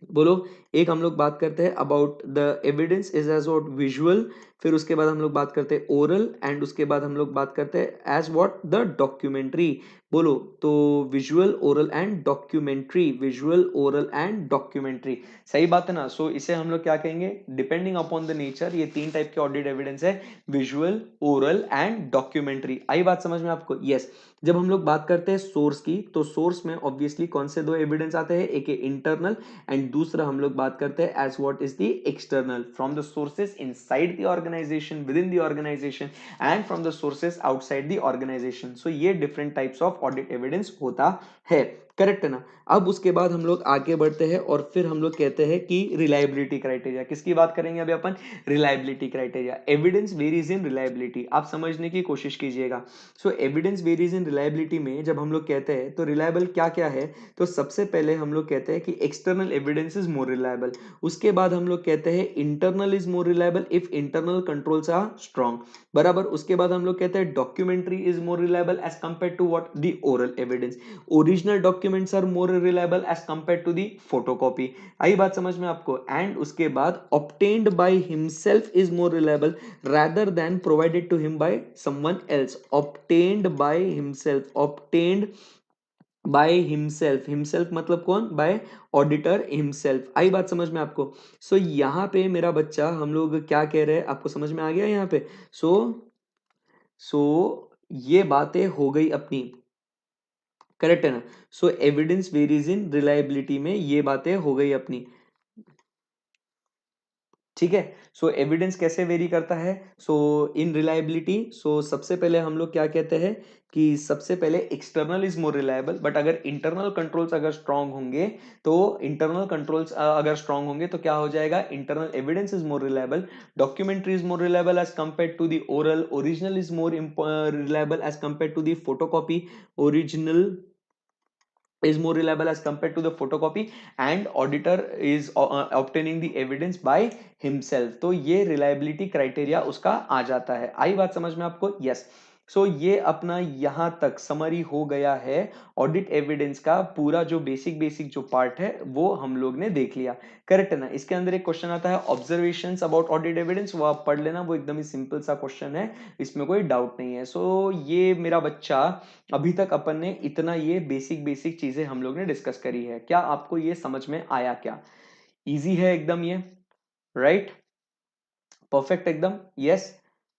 Speaker 1: बोलो, एक हम लोग बात करते हैं about the evidence is as what visual, फिर उसके बाद हम लोग बात करते हैं ओरल, एंड उसके बाद हम लोग बात करते हैं एज व्हाट द डॉक्यूमेंट्री। बोलो, तो visual oral and documentary, visual oral and documentary, सही बात है ना। सो इसे हम लोग क्या कहेंगे, डिपेंडिंग अपॉन द नेचर, ये तीन टाइप के ऑडिट एविडेंस है, विजुअल ओरल एंड डॉक्यूमेंट्री। आई बात समझ में आपको, यस। जब हम लोग बात करते हैं सोर्स की, तो सोर्स में ऑब्वियसली कौन से दो एविडेंस आते हैं, एक है इंटरनल एंड दूसरा हम लोग बात करते हैं as what is the external, from the sources inside the organisation, within the organisation and from the sources outside the organisation. So ये different types of audit evidence होता है, करेक्ट है ना। अब उसके बाद हम लोग आगे बढ़ते हैं और फिर हम लोग कहते हैं कि रिलायबिलिटी क्राइटेरिया, किसकी बात करेंगे अभी अपन, reliability criteria. Evidence varies in reliability, आप समझने की कोशिश कीजिएगा। So evidence varies in reliability में जब हम लोग कहते हैं तो रिलायबल क्या क्या है, तो सबसे पहले हम लोग कहते हैं कि external evidence is more reliable, उसके बाद हम लोग कहते हैं internal is more reliable if internal controls are strong, बराबर। उसके बाद हम लोग कहते हैं documentary is more reliable as compare to what the oral evidence, original documents are more reliable as compare to the photocopy. आई बात समझ में आपको। एंड उसके बाद obtained by himself is more reliable rather than provided to him by someone else, obtained by himself, obtained by himself, himself मतलब कौन, by auditor himself। आई बात समझ में आपको। सो यहाँ पे मेरा बच्चा हम लोग क्या कह रहे हैं, आपको समझ में आ गया यहाँ पे। सो सो ये बातें हो गई अपनी, करेक्ट है ना। सो एविडेंस वेरीज इन रिलायबिलिटी में ये बातें हो गई अपनी, ठीक है। सो एविडेंस कैसे वेरी करता है, सो इन रिलायबिलिटी, सो सबसे पहले हम लोग क्या कहते हैं कि सबसे पहले external is more reliable, but अगर इंटरनल कंट्रोल्स अगर स्ट्रांग होंगे, तो इंटरनल कंट्रोल्स अगर स्ट्रांग होंगे तो क्या हो जाएगा, internal evidence is more reliable, documentary is more reliable as compare to the oral, original is more reliable as compare to the photocopy, original is more reliable as compared to the photocopy, and auditor is obtaining the evidence by himself। तो ये reliability criteria उसका आ जाता है। आई बात समझ में आपको, यस। सो ये अपना यहां तक समरी हो गया है ऑडिट एविडेंस का पूरा, जो बेसिक बेसिक जो पार्ट है वो हम लोग ने देख लिया, करेक्ट है ना। इसके अंदर एक क्वेश्चन आता है ऑब्जर्वेशंस अबाउट ऑडिट एविडेंस, वो आप पढ़ लेना, वो एकदम ही सिंपल सा क्वेश्चन है, इसमें कोई डाउट नहीं है। सो ये मेरा बच्चा, अभी तक अपन ने इतना ये बेसिक बेसिक चीजें हम लोग ने डिस्कस करी है, क्या आपको ये समझ में आया क्या, इजी है एकदम ये, राइट, परफेक्ट एकदम, यस,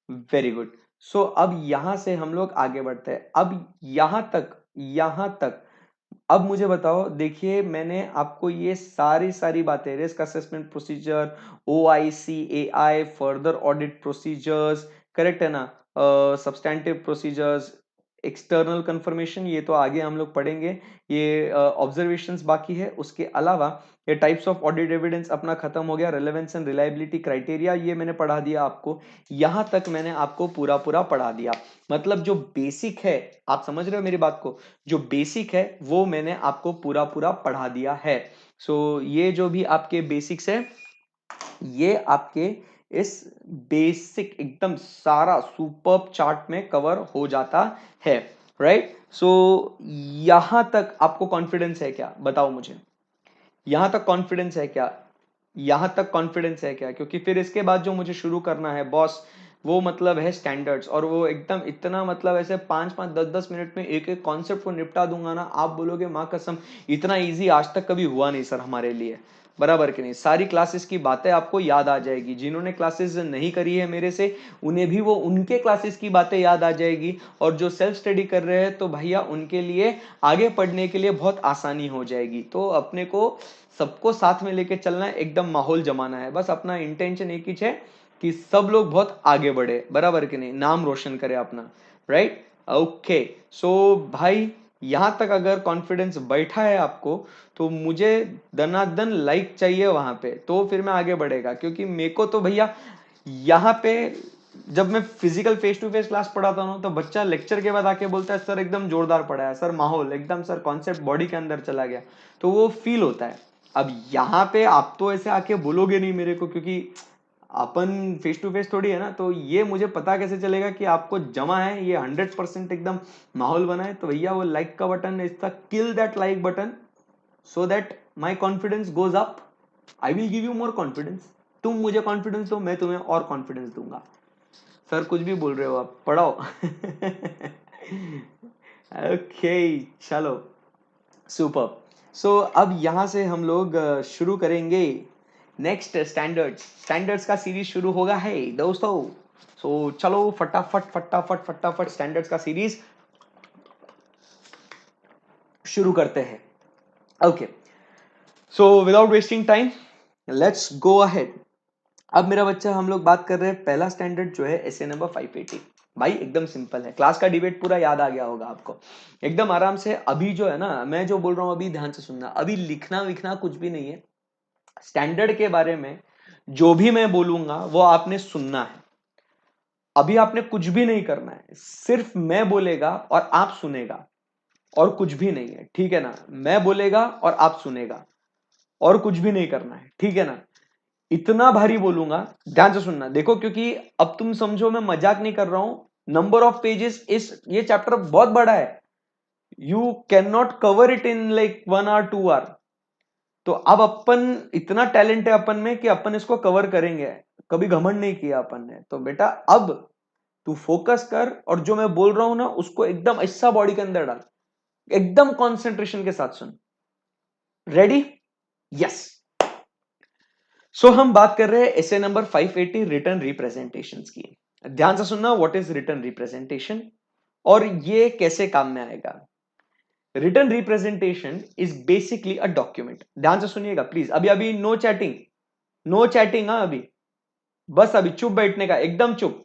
Speaker 1: वेरी गुड। सो अब यहां से हम लोग आगे बढ़ते हैं। अब यहां तक अब मुझे बताओ, देखिए मैंने आपको ये सारी सारी बातें, रिस्क असेसमेंट प्रोसीजर, ओ आई सी ए आई, फर्दर ऑडिट प्रोसीजर्स, करेक्ट है ना, सब्सटैंटिव प्रोसीजर्स, एक्सटर्नल कंफर्मेशन, ये तो आगे हम लोग पढ़ेंगे, ये ऑब्जर्वेशंस बाकी है। उसके अलावा ये टाइप्स ऑफ ऑडिट एविडेंस अपना खत्म हो गया, रेलेवेंस एंड रिलायबिलिटी क्राइटेरिया ये मैंने पढ़ा दिया आपको, यहां तक मैंने आपको पूरा पूरा पढ़ा दिया। मतलब जो बेसिक है, आप समझ रहे हो मेरी बात को, जो बेसिक है वो मैंने आपको पूरा पूरा पढ़ा दिया है। सो ये जो भी आपके बेसिक्स है, ये आपके इस बेसिक एकदम सारा सुपर्ब चार्ट में कवर हो जाता है, राइट। सो यहां तक आपको कॉन्फिडेंस है क्या, बताओ मुझे, यहां तक कॉन्फिडेंस है क्या, यहां तक कॉन्फिडेंस है क्या, क्योंकि फिर इसके बाद जो मुझे शुरू करना है बॉस, वो मतलब है स्टैंडर्ड्स, और वो एकदम इतना मतलब ऐसे 5-5 10-10 मिनट में एक एक कॉन्सेप्ट को निपटा दूंगा ना, आप बोलोगे माँ कसम इतना इजी आज तक कभी हुआ नहीं सर हमारे लिए। बराबर कि नहीं? सारी क्लासेस की बातें आपको याद आ जाएगी, जिन्होंने क्लासेस नहीं करी है मेरे से उन्हें भी वो उनके क्लासेस की बातें याद आ जाएगी, और जो सेल्फ स्टडी कर रहे हैं तो भैया उनके लिए आगे पढ़ने के लिए बहुत आसानी हो जाएगी। तो अपने को सबको साथ में लेके चलना है, एकदम माहौल जमाना है, बस अपना इंटेंशन एक ही है कि सब लोग बहुत आगे बढ़े, बराबर कि नहीं? नाम रोशन करे अपना, राइट? ओके, सो भाई यहां तक अगर कॉन्फिडेंस बैठा है आपको, तो मुझे दनादन लाइक चाहिए वहां पे, तो फिर मैं आगे बढ़ेगा, क्योंकि मेरे को तो भैया यहाँ पे जब मैं physical face to face class पढ़ाता हूँ तो बच्चा लेक्चर के बाद आके बोलता है सर एकदम जोरदार पढ़ाया, सर माहौल एकदम, सर कॉन्सेप्ट बॉडी के अंदर चला गया, तो वो फील होता है। अब यहाँ पे आप तो ऐसे आके बोलोगे नहीं मेरे को, क्योंकि अपन फेस टू फेस थोड़ी है ना, तो ये मुझे पता कैसे चलेगा कि आपको जमा है ये 100% एकदम माहौल बना है। तो भैया वो लाइक का बटन है, इसका kill that like button, so that my confidence goes up, I will give you more confidence. तुम मुझे कॉन्फिडेंस दो, मैं तुम्हें और कॉन्फिडेंस दूंगा। सर कुछ भी बोल रहे हो आप, पढ़ाओ। ओके, चलो, सुपर। सो अब यहां से हम लोग शुरू करेंगे नेक्स्ट स्टैंडर्ड्स का सीरीज शुरू होगा है दोस्तों। सो चलो फटाफट फटाफट फटाफट स्टैंडर्ड्स का सीरीज शुरू करते हैं। Okay, so without wasting time let's go ahead. अब मेरा बच्चा हम लोग बात कर रहे हैं पहला स्टैंडर्ड जो है एसए नंबर 580। भाई एकदम सिंपल है, क्लास का डिबेट पूरा याद आ गया होगा आपको, एकदम आराम से। अभी जो है ना, मैं जो बोल रहा हूं अभी ध्यान से सुनना, अभी लिखना विखना कुछ भी नहीं है। स्टैंडर्ड के बारे में जो भी मैं बोलूंगा वो आपने सुनना है। अभी आपने कुछ भी नहीं करना है, सिर्फ मैं बोलेगा और आप सुनेगा, और कुछ भी नहीं है, ठीक है ना? मैं बोलेगा और आप सुनेगा, और कुछ भी नहीं करना है, ठीक है ना? इतना भारी बोलूंगा, ध्यान से सुनना, देखो, क्योंकि अब तुम समझो मैं मजाक नहीं कर रहा हूं। नंबर ऑफ पेजेस, इस ये चैप्टर बहुत बड़ा है, you can not cover it in like 1 hour 2 hour. तो अब अपन इतना टैलेंट है अपन में कि अपन इसको कवर करेंगे, कभी घमंड नहीं किया अपन ने। तो बेटा अब तू फोकस कर, और जो मैं बोल रहा हूं ना उसको एकदम ऐसा बॉडी के अंदर डाल, एकदम कॉन्सेंट्रेशन के साथ सुन। रेडी? यस। सो हम बात कर रहे हैं एसे नंबर 580 रिटर्न रिप्रेजेंटेशंस की। ध्यान से सुनना, व्हाट इज रिटर्न रिप्रेजेंटेशन और ये कैसे काम में आएगा। Return representation is basically a document. ध्यान से सुनिएगा प्लीज, अभी अभी नो चैटिंग, नो चैटिंग। हाँ अभी बस अभी चुप बैठने का, एकदम चुप,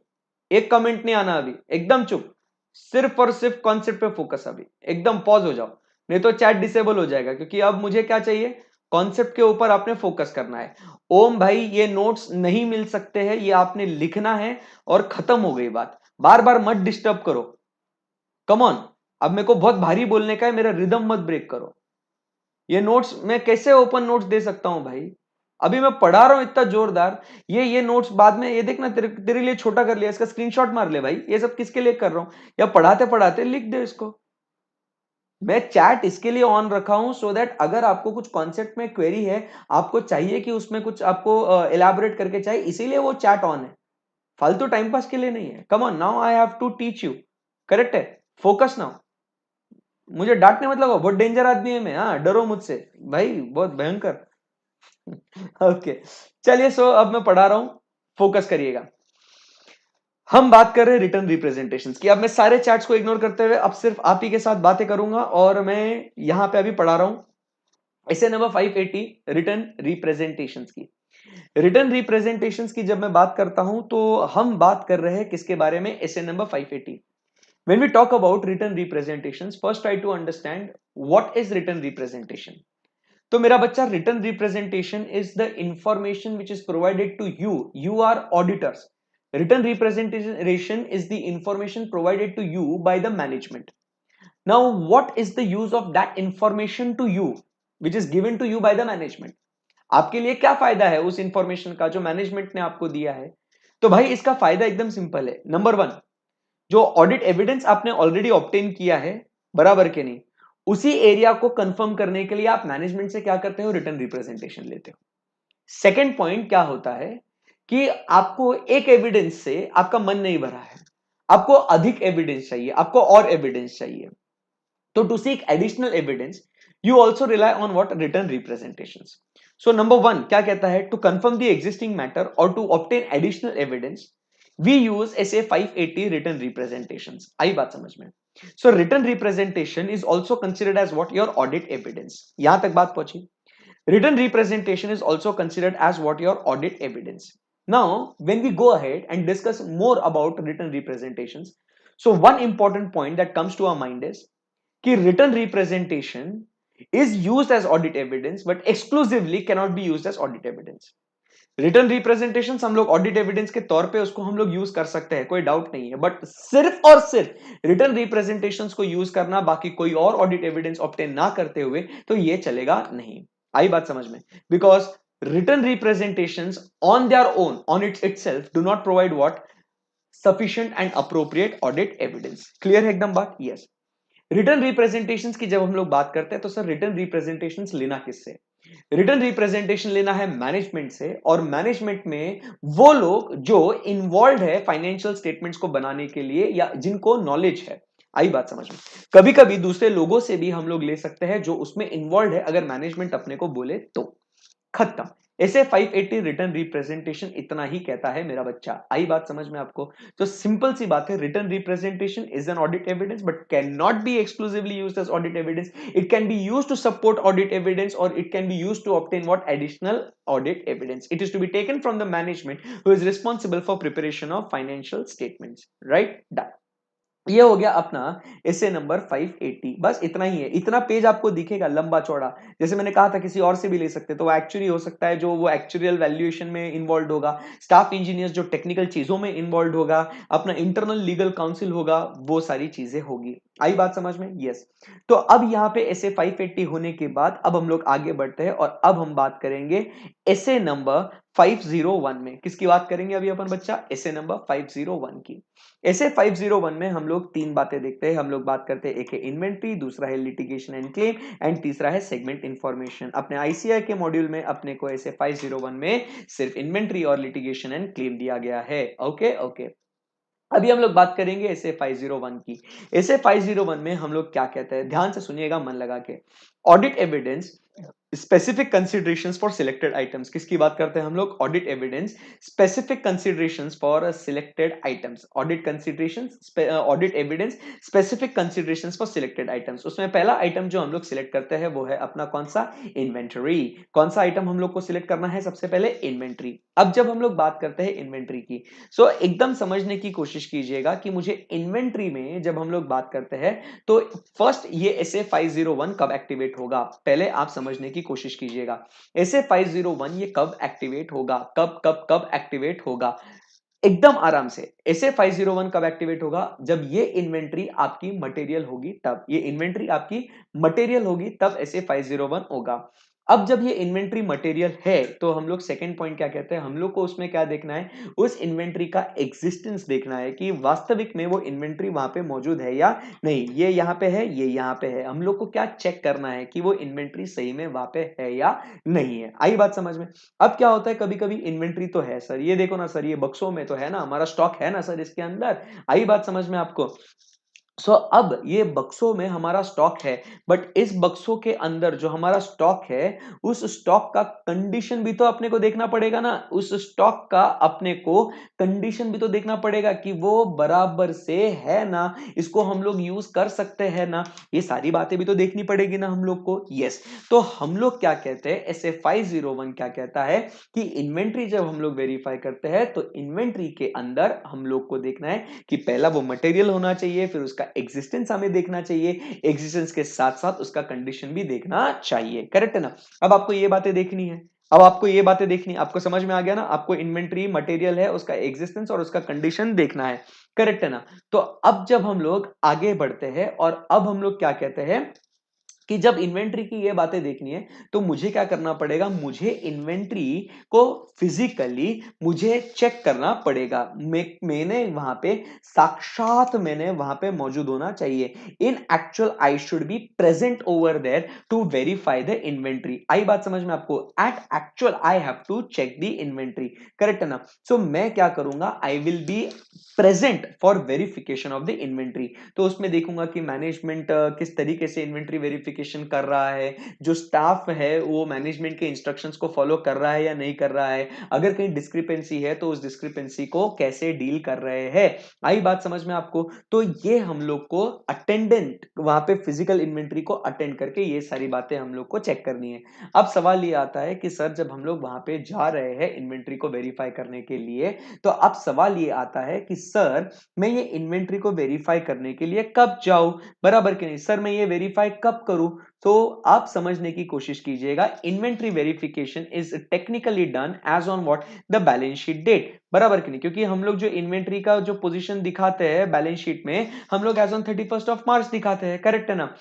Speaker 1: एक कमेंट नहीं आना अभी, एकदम चुप, सिर्फ और सिर्फ कॉन्सेप्ट पे फोकस। अभी एकदम पॉज हो जाओ, नहीं तो चैट डिसेबल हो जाएगा, क्योंकि अब मुझे क्या चाहिए, कॉन्सेप्ट के ऊपर आपने फोकस करना है। ओम भाई ये नोट्स नहीं मिल सकते हैं, ये आपने लिखना है और खत्म हो गई बात, बार बार मत डिस्टर्ब करो। कम ऑन, अब मेरे को बहुत भारी बोलने का है, मेरा रिदम मत ब्रेक करो। ये नोट्स मैं कैसे ओपन नोट्स दे सकता हूं भाई, अभी मैं पढ़ा रहा हूं इतना जोरदार। ये नोट्स बाद में, ये देखना तेरे लिए छोटा कर लिया, इसका स्क्रीनशॉट मार ले भाई, ये सब किसके लिए कर रहा हूं, या पढ़ाते पढ़ाते लिख दे इसको। मैं चैट इसके लिए ऑन रखा हूं सो दैट अगर आपको कुछ कॉन्सेप्ट में क्वेरी है, आपको चाहिए कि उसमें कुछ आपको एलैबोरेट करके चाहिए, इसीलिए वो चैट ऑन है, फालतू टाइम पास के लिए नहीं है। Come on, now I have to teach you, correct है? Focus now. मुझे डांटने मत लगाओ, बहुत डेंजर आदमी है मैं, हाँ डरो मुझसे भाई, बहुत भयंकर। ओके, चलिए, सो अब मैं पढ़ा रहा हूं, फोकस करिएगा। हम बात कर रहे हैं रिटर्न रिप्रेजेंटेशंस की। अब मैं सारे चैट्स को इग्नोर करते हुए अब सिर्फ आप ही के साथ बातें करूंगा, और मैं यहां पे अभी पढ़ा रहा हूं ऐसे नंबर 580 रिटर्न रिप्रेजेंटेशंस की। रिटर्न रिप्रेजेंटेशंस की जब मैं बात करता हूं तो हम बात कर रहे हैं किसके बारे में, ऐसे number 580। When we talk about written representations, first try to understand what is written representation. तो मेरा बच्चा, written representation is the information which is provided to you. You are auditors. Written representation is the information provided to you by the management. Now, what is the use of that information to you, which is given to you by the management? आपके लिए क्या फायदा है उस इंफॉर्मेशन का जो मैनेजमेंट ने आपको दिया है? तो भाई इसका फायदा एकदम सिंपल है। नंबर 1, जो ऑडिट एविडेंस आपने ऑलरेडी ऑब्टेन किया है, बराबर के नहीं, उसी एरिया को कंफर्म करने के लिए आप मैनेजमेंट से क्या करते हो, रिटर्न रिप्रेजेंटेशन लेते हो। सेकंड पॉइंट क्या होता है कि आपको एक एविडेंस से आपका मन नहीं भरा है, आपको अधिक एविडेंस चाहिए, आपको और एविडेंस चाहिए। तो to seek additional evidence you also rely on what, written representations. So number one क्या कहता है, to confirm the existing matter और to obtain additional evidence we use SA 580 written representation. आई बात समझ में? So written representation is also considered as what, your audit evidence. यहां तक बात पहुंची। Written representation is also considered as what, your audit evidence. Now, when we go ahead and discuss more about written representations, so one important point that comes to our mind is कि written representation is used as audit evidence but exclusively cannot be used as audit evidence. Written representation हम लोग ऑडिट एविडेंस के तौर पे उसको हम लोग यूज कर सकते हैं, कोई डाउट नहीं है, बट सिर्फ और सिर्फ रिटर्न रिप्रेजेंटेशंस को यूज करना, बाकी कोई और ऑडिट एविडेंस ऑब्टेन ना करते हुए, तो ये चलेगा नहीं। आई बात समझ में? Because return representations on their own, on itself do not provide what, sufficient and appropriate audit evidence. Clear है एकदम बात? यस। रिटर्न रिप्रेजेंटेशंस की जब हम लोग बात करते हैं तो सर रिटर्न रिप्रेजेंटेशंस लेना किससे? रिटर्न रिप्रेजेंटेशन लेना है मैनेजमेंट से, और मैनेजमेंट में वो लोग जो इन्वॉल्व है फाइनेंशियल स्टेटमेंट्स को बनाने के लिए या जिनको नॉलेज है। आई बात समझ में? कभी कभी दूसरे लोगों से भी हम लोग ले सकते हैं जो उसमें इन्वॉल्व है, अगर मैनेजमेंट अपने को बोले तो। खत्म। ऐसे 580 रिटर्न रिप्रेजेंटेशन इतना ही कहता है मेरा बच्चा। आई बात समझ में आपको? तो सिंपल सी बात है, written representation is an audit evidence but can not be exclusively used as audit evidence. It can be used to support audit evidence और it can be used to obtain what, additional audit evidence. It is to be taken from the management who is responsible for preparation of financial statements. Right, done. ये हो गया अपना एसे नंबर 580। बस इतना ही है। इतना पेज आपको दिखेगा लंबा चौड़ा, जैसे मैंने कहा था किसी और से भी ले सकते, तो वो एक्चुअली हो सकता है जो वो एक्चुअल वैल्यूएशन में इन्वॉल्व होगा, स्टाफ इंजीनियर्स जो टेक्निकल चीजों में इन्वॉल्व होगा, अपना इंटरनल लीगल काउंसिल होगा, वो सारी चीजें होगी। आई बात समझ में? यस। तो अब यहाँ पे एसे 580 होने के बाद अब हम लोग आगे बढ़ते हैं और अब हम बात करेंगे एसे नंबर 501 में। किसकी बात करेंगे अभी अपन बच्चा? एसे नंबर 501 की। ऐसे 501 में हम लोग तीन बातें देखते हैं। हम लोग बात करते हैं, एक है इन्वेंट्री, दूसरा है लिटिगेशन एंड क्लेम, एंड तीसरा है सेगमेंट इंफॉर्मेशन। अपने आईसीआई के मॉड्यूल में अपने को ऐसे 501 में सिर्फ इन्वेंट्री और लिटिगेशन एंड क्लेम दिया गया है। Okay okay. अभी हम लोग बात करेंगे ऐसे 501 की। ऐसे 501 में हम लोग क्या कहते हैं, ध्यान से सुनिएगा मन लगा के। Audit evidence specific considerations for selected items. किसकी बात करते हैं हम लोग? Audit evidence specific considerations for selected items. Audit considerations, audit evidence specific considerations for selected items. उसमें पहला आइटम जो हम लोग सिलेक्ट करते हैं वो है अपना कौन सा? इन्वेंटरी। कौन सा आइटम हम लोग को सिलेक्ट करना है? सबसे पहले इन्वेंटरी। अब जब हम लोग बात करते हैं इन्वेंटरी की, सो एकदम समझने की कोशिश कीजिएगा कि मुझे इन्वेंटरी में जब हम लोग बात करते हैं तो फर्स्ट ये ऐसे 501 कब एक्टिवेट होगा, पहले आप समझने की कोशिश कीजिएगा। ऐसे 501 ये कब एक्टिवेट होगा? कब कब कब एक्टिवेट होगा? एकदम आराम से। ऐसे 501 कब एक्टिवेट होगा? जब ये इन्वेंट्री आपकी मटेरियल होगी तब। ये इन्वेंट्री आपकी मटेरियल होगी तब ऐसे 501 होगा। अब जब ये इन्वेंट्री मटेरियल है तो हम लोग सेकंड पॉइंट क्या कहते हैं, हम लोग को उसमें क्या देखना है? उस इन्वेंट्री का एग्जिस्टेंस देखना है कि वास्तविक में वो इन्वेंट्री वहां पे मौजूद है या नहीं। ये यहां पे है, ये यहां पे है। हम लोग को क्या चेक करना है कि वो इन्वेंट्री सही में वहां पे है या नहीं है। आई बात समझ में? अब क्या होता है, कभी कभी इन्वेंट्री तो है सर, ये देखो ना सर, ये बक्सों में तो है ना, हमारा स्टॉक है ना सर इसके अंदर। आई बात समझ में आपको? अब ये बक्सों में हमारा स्टॉक है, बट इस बक्सों के अंदर जो हमारा स्टॉक है उस स्टॉक का कंडीशन भी तो अपने को देखना पड़ेगा ना। उस स्टॉक का अपने को कंडीशन भी तो देखना पड़ेगा कि वो बराबर से है ना, इसको हम लोग यूज कर सकते हैं ना, ये सारी बातें भी तो देखनी पड़ेगी ना हम लोग को। यस। तो हम लोग क्या कहते हैं, ऐसे 501 क्या कहता है कि इन्वेंट्री जब हम लोग वेरीफाई करते हैं तो इन्वेंट्री के अंदर हम लोग को देखना है कि पहला वो मटेरियल होना चाहिए, फिर उसका एग्जिस्टेंस हमें देखना चाहिए, एग्जिस्टेंस के साथ साथ उसका कंडीशन भी देखना चाहिए। करेक्ट है ना? अब आपको ये बातें देखनी है। अब आपको ये बातें देखनी, आपको समझ में आ गया ना? आपको इन्वेंट्री मटेरियल है, उसका एग्जिस्टेंस और उसका कंडीशन देखना है। करेक्ट है ना? तो अब जब हम लोग आगे बढ़ते हैं और अब हम लोग क्या कहते हैं कि जब इन्वेंट्री की ये बातें देखनी है तो मुझे क्या करना पड़ेगा, मुझे इन्वेंट्री को फिजिकली मुझे चेक करना पड़ेगा। मैंने वहां पे साक्षात मैंने वहां पे मौजूद होना चाहिए। In actual I should be present over there to verify the inventory. आई बात समझ में आपको? At actual I have to check the inventory. Correct है ना? सो मैं क्या करूंगा, I will be present for verification of the inventory. तो उसमें देखूंगा कि मैनेजमेंट किस तरीके से इन्वेंट्री वेरिफिकेशन वेरिफिकेशन कर रहा है, जो स्टाफ है वो मैनेजमेंट के इंस्ट्रक्शंस को फॉलो कर रहा है या नहीं कर रहा है, अगर कहीं डिस्क्रिपेंसी है तो उस डिस्क्रिपेंसी को कैसे डील कर रहे हैं। आई बात समझ में आपको? तो ये हम लोग को अटेंडेंट वहां पे फिजिकल इन्वेंट्री को अटेंड करके ये सारी बातें हम लोग को चेक करनी है। अब सवाल ये आता है कि सर जब हम लोग वहां पे जा रहे हैं इन्वेंट्री को वेरीफाई करने के लिए, तो अब सवाल ये आता है कि सर मैं ये इन्वेंट्री को वेरीफाई करने के लिए कब जाऊं, बराबर कि नहीं? सर मैं ये वेरीफाई कब करूं? तो आप समझने की कोशिश कीजिएगा, inventory verification is technically done as on what, the balance sheet date, बराबर कि नहीं? क्योंकि हम लोग जो इन्वेंट्री का जो पोजीशन दिखाते हैं बैलेंस शीट में, हम लोग एज ऑन 31 मार्च दिखाते हैं, करेक्ट है ना?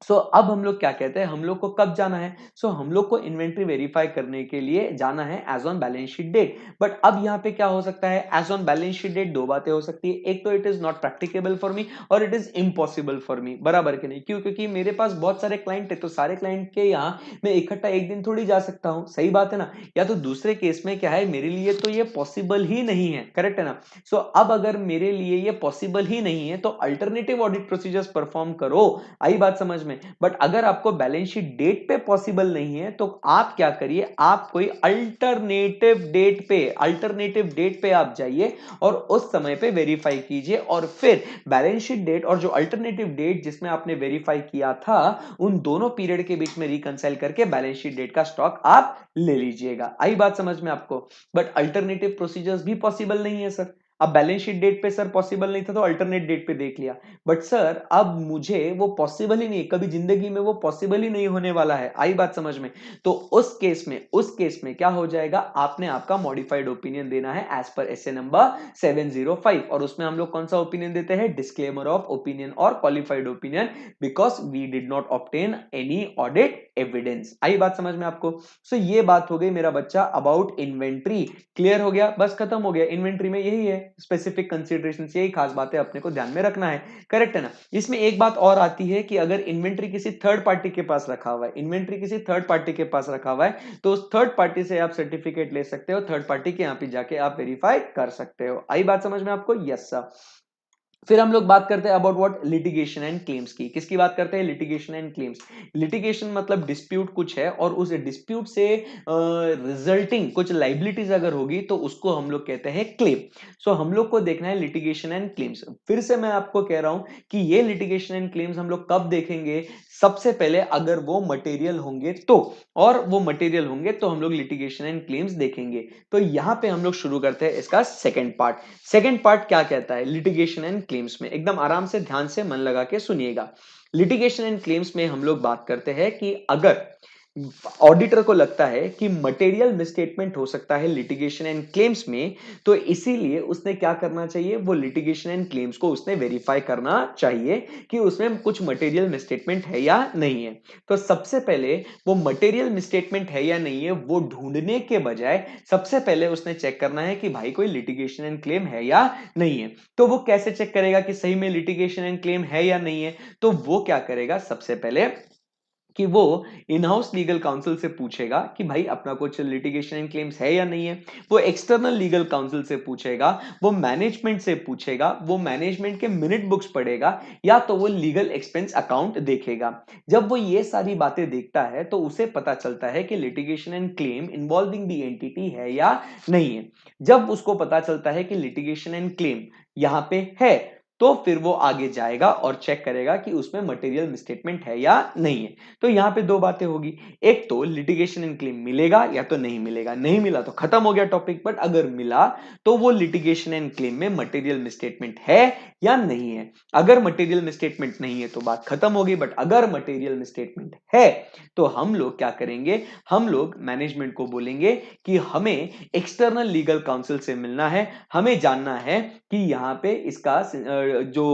Speaker 1: अब हम लोग क्या कहते हैं, हम लोग को कब जाना है? हम लोग को इन्वेंट्री वेरीफाई करने के लिए जाना है as on balance sheet date. But अब यहाँ पे क्या हो सकता है, as on balance sheet date दो बातें हो सकती है, एक तो it is not practicable for me और it is impossible for me, बराबर कि नहीं? क्यों? क्योंकि मेरे पास बहुत सारे क्लाइंट है, तो सारे क्लाइंट के यहाँ मैं इकट्ठा एक दिन थोड़ी जा सकता हूँ, सही बात है ना? या तो दूसरे केस में क्या है, मेरे लिए तो ये पॉसिबल ही नहीं है, करेक्ट है ना? अब अगर मेरे लिए ये पॉसिबल ही नहीं है तो अल्टरनेटिव ऑडिट प्रोसीजर्स परफॉर्म करो। आई बात समझ में? बट अगर आपको बैलेंस शीट डेट पे पॉसिबल नहीं है तो आप क्या करिए, आप कोई अल्टरनेटिव डेट पे आप जाइए और उस समय पे वेरीफाई कीजिए, और फिर बैलेंस शीट डेट और जो अल्टरनेटिव डेट जिसमें आपने वेरीफाई किया था, उन दोनों पीरियड के बीच में रिकंसाइल करके बैलेंस शीट डेट का स्टॉक आप ले लीजिएगा। आई बात समझ में आपको? बट अल्टरनेटिव प्रोसीजर्स भी पॉसिबल नहीं है सर। अब बैलेंस शीट डेट पे सर पॉसिबल नहीं था तो अल्टरनेट डेट पे देख लिया, बट सर अब मुझे वो पॉसिबल ही नहीं, कभी जिंदगी में वो पॉसिबल ही नहीं होने वाला है। आई बात समझ में? तो उस केस में क्या हो जाएगा, आपने आपका मॉडिफाइड ओपिनियन देना है एज पर एसए नंबर 705, और उसमें हम लोग कौन सा ओपिनियन देते हैं, डिस्क्लेमर ऑफ ओपिनियन और qualified opinion, because we did not obtain any audit evidence. आई बात समझ में आपको? ये बात हो गई मेरा बच्चा अबाउट इन्वेंट्री। क्लियर हो गया? बस खत्म हो गया। इन्वेंट्री में यही है, स्पेसिफिक कंसीडरेशन, यही खास बातें अपने को ध्यान में रखना है, करेक्ट है ना? इसमें एक बात और आती है कि अगर इन्वेंट्री किसी थर्ड पार्टी के पास रखा हुआ है, इन्वेंट्री किसी थर्ड पार्टी के पास रखा हुआ है, तो उस थर्ड पार्टी से आप सर्टिफिकेट ले सकते हो, थर्ड पार्टी के यहाँ पे जाके आप वेरीफाई कर सकते हो। आई बात समझ में आपको? Yes sir. फिर हम लोग बात करते हैं about what, litigation and claims की। किसकी बात करते हैं? Litigation and claims. लिटिगेशन मतलब डिस्प्यूट कुछ है और उस डिस्प्यूट से रिजल्टिंग कुछ लाइबिलिटीज अगर होगी तो उसको हम लोग कहते हैं क्लेम। हम लोग को देखना है लिटिगेशन एंड क्लेम्स। फिर से मैं आपको कह रहा हूं कि ये लिटिगेशन एंड क्लेम्स हम लोग कब देखेंगे, सबसे पहले अगर वो मटेरियल होंगे तो, और वो मटेरियल होंगे तो हम लोग लिटिगेशन एंड क्लेम्स देखेंगे। तो यहां पे हम लोग शुरू करते हैं इसका सेकंड पार्ट। सेकंड पार्ट क्या कहता है लिटिगेशन एंड क्लेम्स में, एकदम आराम से ध्यान से मन लगा के सुनिएगा। लिटिगेशन एंड क्लेम्स में हम लोग बात करते हैं कि अगर ऑडिटर को लगता है कि मटेरियल मिसस्टेटमेंट हो सकता है लिटिगेशन एंड क्लेम्स में, तो इसीलिए उसने क्या करना चाहिए, वो लिटिगेशन एंड क्लेम्स को उसने वेरीफाई करना चाहिए कि उसमें कुछ मटेरियल मिसस्टेटमेंट है या नहीं है। तो सबसे पहले वो मटेरियल मिसस्टेटमेंट है या नहीं है वो ढूंढने के बजाय सबसे पहले उसने चेक करना है कि भाई कोई लिटिगेशन एंड क्लेम है या नहीं है। तो वो कैसे चेक करेगा कि सही में लिटिगेशन एंड क्लेम है या नहीं है? तो वो क्या करेगा, सबसे पहले कि वो इन हाउस लीगल काउंसिल से पूछेगा कि भाई अपना कुछ लिटिगेशन एंड क्लेम्स है या नहीं है। वो एक्सटर्नल लीगल काउंसिल से पूछेगा, वो मैनेजमेंट से पूछेगा, वो मैनेजमेंट के मिनट बुक्स पढ़ेगा, या तो वो लीगल एक्सपेंस अकाउंट देखेगा। जब वो ये सारी बातें देखता है तो उसे पता चलता है कि litigation and claim involving the entity है या नहीं है। जब उसको पता चलता है कि लिटिगेशन एंड क्लेम यहां पे है, तो फिर वो आगे जाएगा और चेक करेगा कि उसमें मटेरियल मिसस्टेटमेंट है या नहीं है। तो यहां पे दो बातें होगी, एक तो लिटिगेशन एंड क्लेम मिलेगा या तो नहीं मिलेगा। नहीं मिला तो खत्म हो गया टॉपिक, बट अगर मिला तो वो लिटिगेशन एंड क्लेम में मटेरियल मिसस्टेटमेंट है या नहीं है। अगर मटेरियल मिसस्टेटमेंट नहीं है तो बात खत्म होगी, बट अगर मटेरियल मिसस्टेटमेंट है तो हम लोग क्या करेंगे, हम लोग मैनेजमेंट को बोलेंगे कि हमें एक्सटर्नल लीगल काउंसिल से मिलना है, हमें जानना है कि यहां पे इसका जो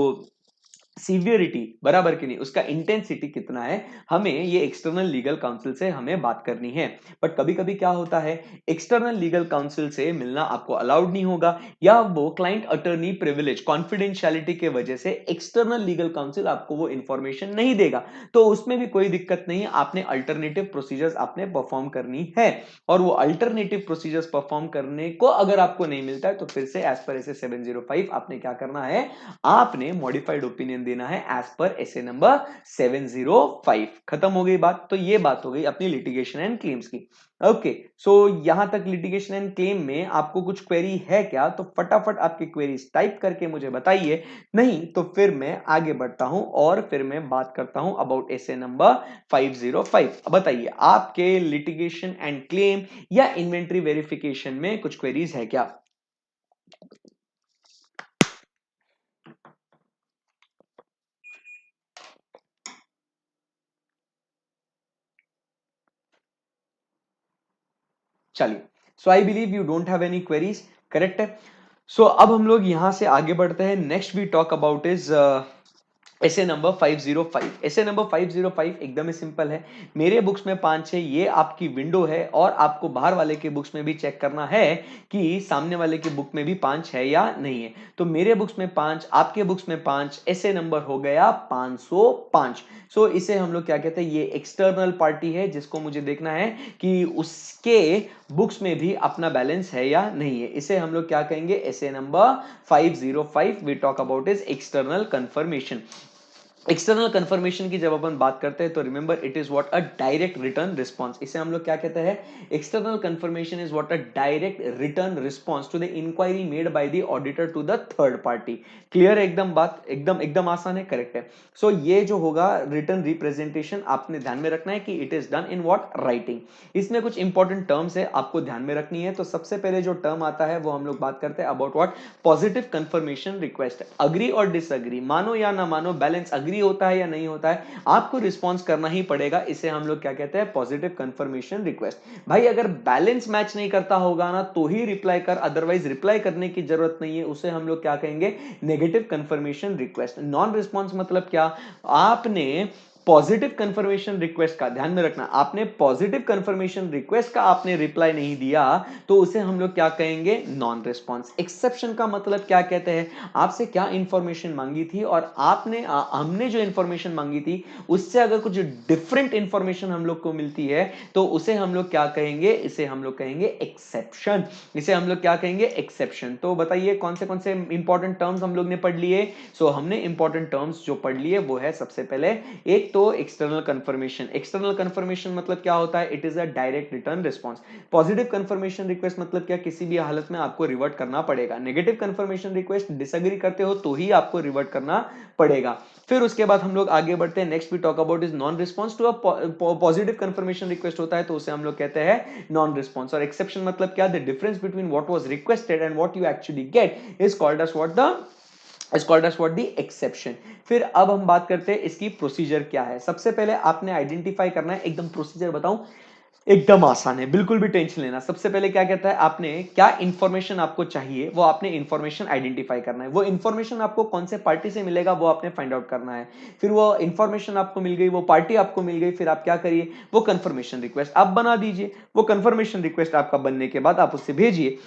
Speaker 1: सीवियरिटी, बराबर की नहीं, उसका इंटेंसिटी कितना है, हमें ये एक्सटर्नल लीगल काउंसिल से हमें बात करनी है। बट कभी कभी क्या होता है, एक्सटर्नल लीगल काउंसिल से मिलना आपको अलाउड नहीं होगा, या वो क्लाइंट अटर्नी प्रिविलेज कॉन्फिडेंशियलिटी के वजह से एक्सटर्नल लीगल काउंसिल आपको वो इंफॉर्मेशन नहीं देगा। तो उसमें भी कोई दिक्कत नहीं है, आपने अल्टरनेटिव प्रोसीजर्स आपने परफॉर्म करनी है, और वो अल्टरनेटिव प्रोसीजर्स परफॉर्म करने को अगर आपको नहीं मिलता है तो फिर से एज पर एस 705 आपने क्या करना है, आपने मॉडिफाइड ओपिनियन देना है एज पर एसए नंबर 705। खत्म हो गई बात। तो ये बात हो गई अपनी लिटिगेशन एंड क्लेम्स की। ओके, सो यहां तक लिटिगेशन एंड क्लेम में आपको कुछ क्वेरी है क्या? तो फटाफट आपकी क्वेरीज टाइप करके मुझे बताइए, नहीं तो फिर मैं आगे बढ़ता हूं और फिर मैं बात करता हूं अबाउट एसए नंबर 505। बताइए आपके लिटिगेशन एंड क्लेम या इन्वेंटरी वेरिफिकेशन में कुछ क्वेरीज है क्या? चलिए, so I believe you don't have any queries, correct है। सो अब हम लोग यहां से आगे बढ़ते हैं। Next we talk about is SA number 505। SA number 505 एकदम ही सिंपल है। मेरे बुक्स में 5 है, ये आपकी विंडो है और आपको बाहर वाले के बुक्स में भी चेक करना है कि सामने वाले के बुक में भी 5 है या नहीं है। तो मेरे बुक्स में 5, आपके बुक्स में 5, ऐसे नंबर हो गया 505। सो इसे हम लोग क्या कहते हैं, ये एक्सटर्नल पार्टी है जिसको मुझे देखना है कि उसके बुक्स में भी अपना बैलेंस है या नहीं है। इसे हम लोग क्या कहेंगे, SA number 505 we talk about is external confirmation. External confirmation की जब अपन बात करते हैं तो remember it is what a direct return response. इसे हम लोग क्या कहते हैं, external confirmation is what a direct return response to the inquiry made by the auditor to the third party. Clear है एकदम बात, एकदम एकदम आसान है, करेक्ट है। सो ये जो होगा रिटर्न रिप्रेजेंटेशन, आपने ध्यान में रखना है कि it is done in what, writing. इसमें कुछ इंपॉर्टेंट टर्म्स है आपको ध्यान में रखनी है। तो सबसे पहले जो टर्म आता है वो हम लोग बात करते हैं about what, positive confirmation request. Agree और डिसअग्री, मानो या ना मानो, बैलेंस अग्री होता है या नहीं होता है, आपको रिस्पॉन्स करना ही पड़ेगा। इसे हम लोग क्या कहते हैं, पॉजिटिव कंफर्मेशन रिक्वेस्ट। भाई अगर बैलेंस मैच नहीं करता होगा ना तो ही रिप्लाई कर, अदरवाइज रिप्लाई करने की जरूरत नहीं है। उसे हम लोग क्या कहेंगे, negative confirmation request. Non response मतलब क्या, आपने पॉजिटिव कंफर्मेशन रिक्वेस्ट का, ध्यान में रखना, आपने पॉजिटिव कंफर्मेशन रिक्वेस्ट का आपने रिप्लाई नहीं दिया तो उसे हम लोग क्या कहेंगे, नॉन रिस्पॉन्स। एक्सेप्शन का मतलब क्या कहते हैं, आपसे क्या इंफॉर्मेशन मांगी थी और आपने हमने जो इंफॉर्मेशन मांगी थी उससे अगर कुछ डिफरेंट इंफॉर्मेशन हम लोग को मिलती है तो उसे हम लोग क्या कहेंगे, इसे हम लोग कहेंगे एक्सेप्शन। इसे हम लोग क्या कहेंगे, एक्सेप्शन। तो बताइए कौन से इंपॉर्टेंट टर्म्स हम लोग ने पढ़ लिए। सो हमने इंपॉर्टेंट टर्म्स जो पढ़ लिए वो है सबसे पहले, एक तो एक्सटर्नल कंफर्मेशन। एक्सटर्नल कंफर्मेशन मतलब क्या होता है, it is a direct return response. Positive confirmation request मतलब क्या, किसी भी हालत में आपको रिवर्ट करना पड़ेगा। नेगेटिव कंफर्मेशन रिक्वेस्ट, डिसएग्री करते हो तो ही आपको रिवर्ट करना पड़ेगा। फिर उसके बाद हम लोग आगे बढ़ते हैं। Next we talk about is non response to a positive confirmation request होता है तो उसे हम लोग कहते हैं नॉन रिस्पांस। और एक्सेप्शन मतलब क्या, the difference between what was requested and what you actually get is called as what the, is called as what the exception। फिर अब हम बात करते हैं इसकी प्रोसीजर क्या है। सबसे पहले आपने आइडेंटिफाई करना है, एकदम प्रोसीजर बताऊं, एकदम आसान है, बिल्कुल भी टेंशन लेना। सबसे पहले क्या कहता है, आपने क्या इंफॉर्मेशन आपको चाहिए वो आपने इंफॉर्मेशन आइडेंटिफाई करना है। वो इंफॉर्मेशन आपको कौन से पार्टी से मिलेगा वो आपने फाइंड आउट करना है। फिर वो इंफॉर्मेशन आपको मिल गई, वो पार्टी आपको मिल गई, फिर आप क्या करिए, वो कंफर्मेशन रिक्वेस्ट आप बना दीजिए। वो कंफर्मेशन रिक्वेस्ट आपका बनने के बाद आप उससे भेजिए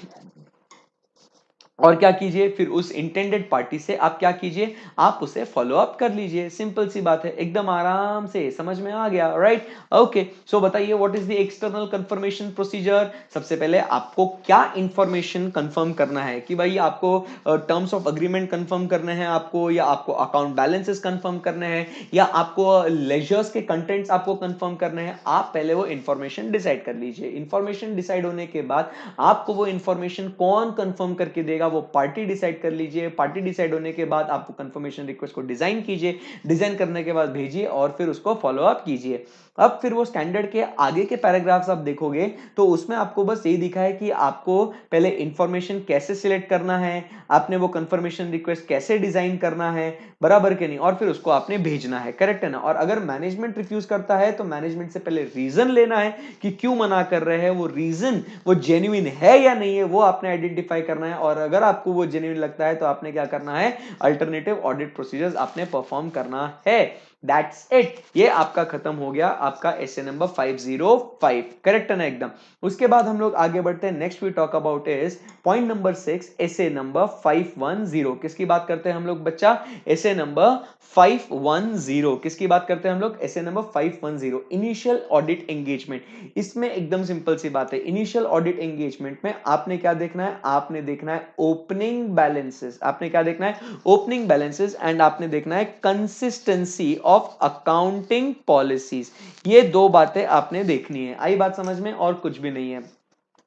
Speaker 1: और क्या कीजिए, फिर उस इंटेंडेड पार्टी से आप क्या कीजिए, आप उसे फॉलो अप कर लीजिए। सिंपल सी बात है, एकदम आराम से समझ में आ गया, राइट। ओके, सो बताइए what is the external confirmation procedure. सबसे पहले आपको क्या इंफॉर्मेशन कंफर्म करना है कि भाई आपको टर्म्स ऑफ अग्रीमेंट कंफर्म करने हैं आपको, या आपको अकाउंट बैलेंसेस कंफर्म करने हैं, या आपको लेजर्स के कंटेंट्स आपको कंफर्म करने हैं। आप पहले वो इंफॉर्मेशन डिसाइड कर लीजिए। इंफॉर्मेशन डिसाइड होने के बाद आपको वो इंफॉर्मेशन कौन कंफर्म करके देगा वो पार्टी डिसाइड कर लीजिए। पार्टी डिसाइड होने के बाद आपको कंफर्मेशन रिक्वेस्ट को डिजाइन कीजिए, डिजाइन करने के बाद भेजिए और फिर उसको फॉलो अप कीजिए। अब फिर वो स्टैंडर्ड के आगे के पैराग्राफ्स आप देखोगे तो उसमें आपको बस यही दिखा है कि आपको पहले इंफॉर्मेशन कैसे सिलेक्ट करना है, आपने वो कंफर्मेशन रिक्वेस्ट कैसे डिजाइन करना है, बराबर के नहीं, और फिर उसको आपने भेजना है, करेक्ट है ना। और अगर मैनेजमेंट रिफ्यूज करता है तो मैनेजमेंट से पहले रीजन लेना है कि क्यों मना कर रहे हैं, वो रीजन वो जेन्युइन है या नहीं है वो आपने आइडेंटिफाई करना है। और अगर आपको वो जेन्युइन लगता है तो आपने क्या करना है, अल्टरनेटिव ऑडिट प्रोसीजर्स आपने परफॉर्म करना है। दैट्स इट, ये आपका खत्म हो गया आपका एसे नंबर 505। करेक्ट है ना एकदम। उसके बाद हम लोग आगे बढ़ते हैं, next we talk about is point number 6, SA number 510। किसकी बात करते हैं हम लोग बच्चा? SA number 510। किसकी बात करते हैं हम लोग? SA number 510, initial audit engagement. इसमें एकदम सिंपल सी बात है, इनिशियल ऑडिट एंगेजमेंट में आपने क्या देखना है? आपने देखना है ओपनिंग बैलेंसेस। आपने क्या देखना है? Opening balances. एंड आपने देखना है कंसिस्टेंसी ऑफ अकाउंटिंग पॉलिसीज। ये दो बातें आपने देखनी है। आई बात समझ में? और कुछ भी नहीं है।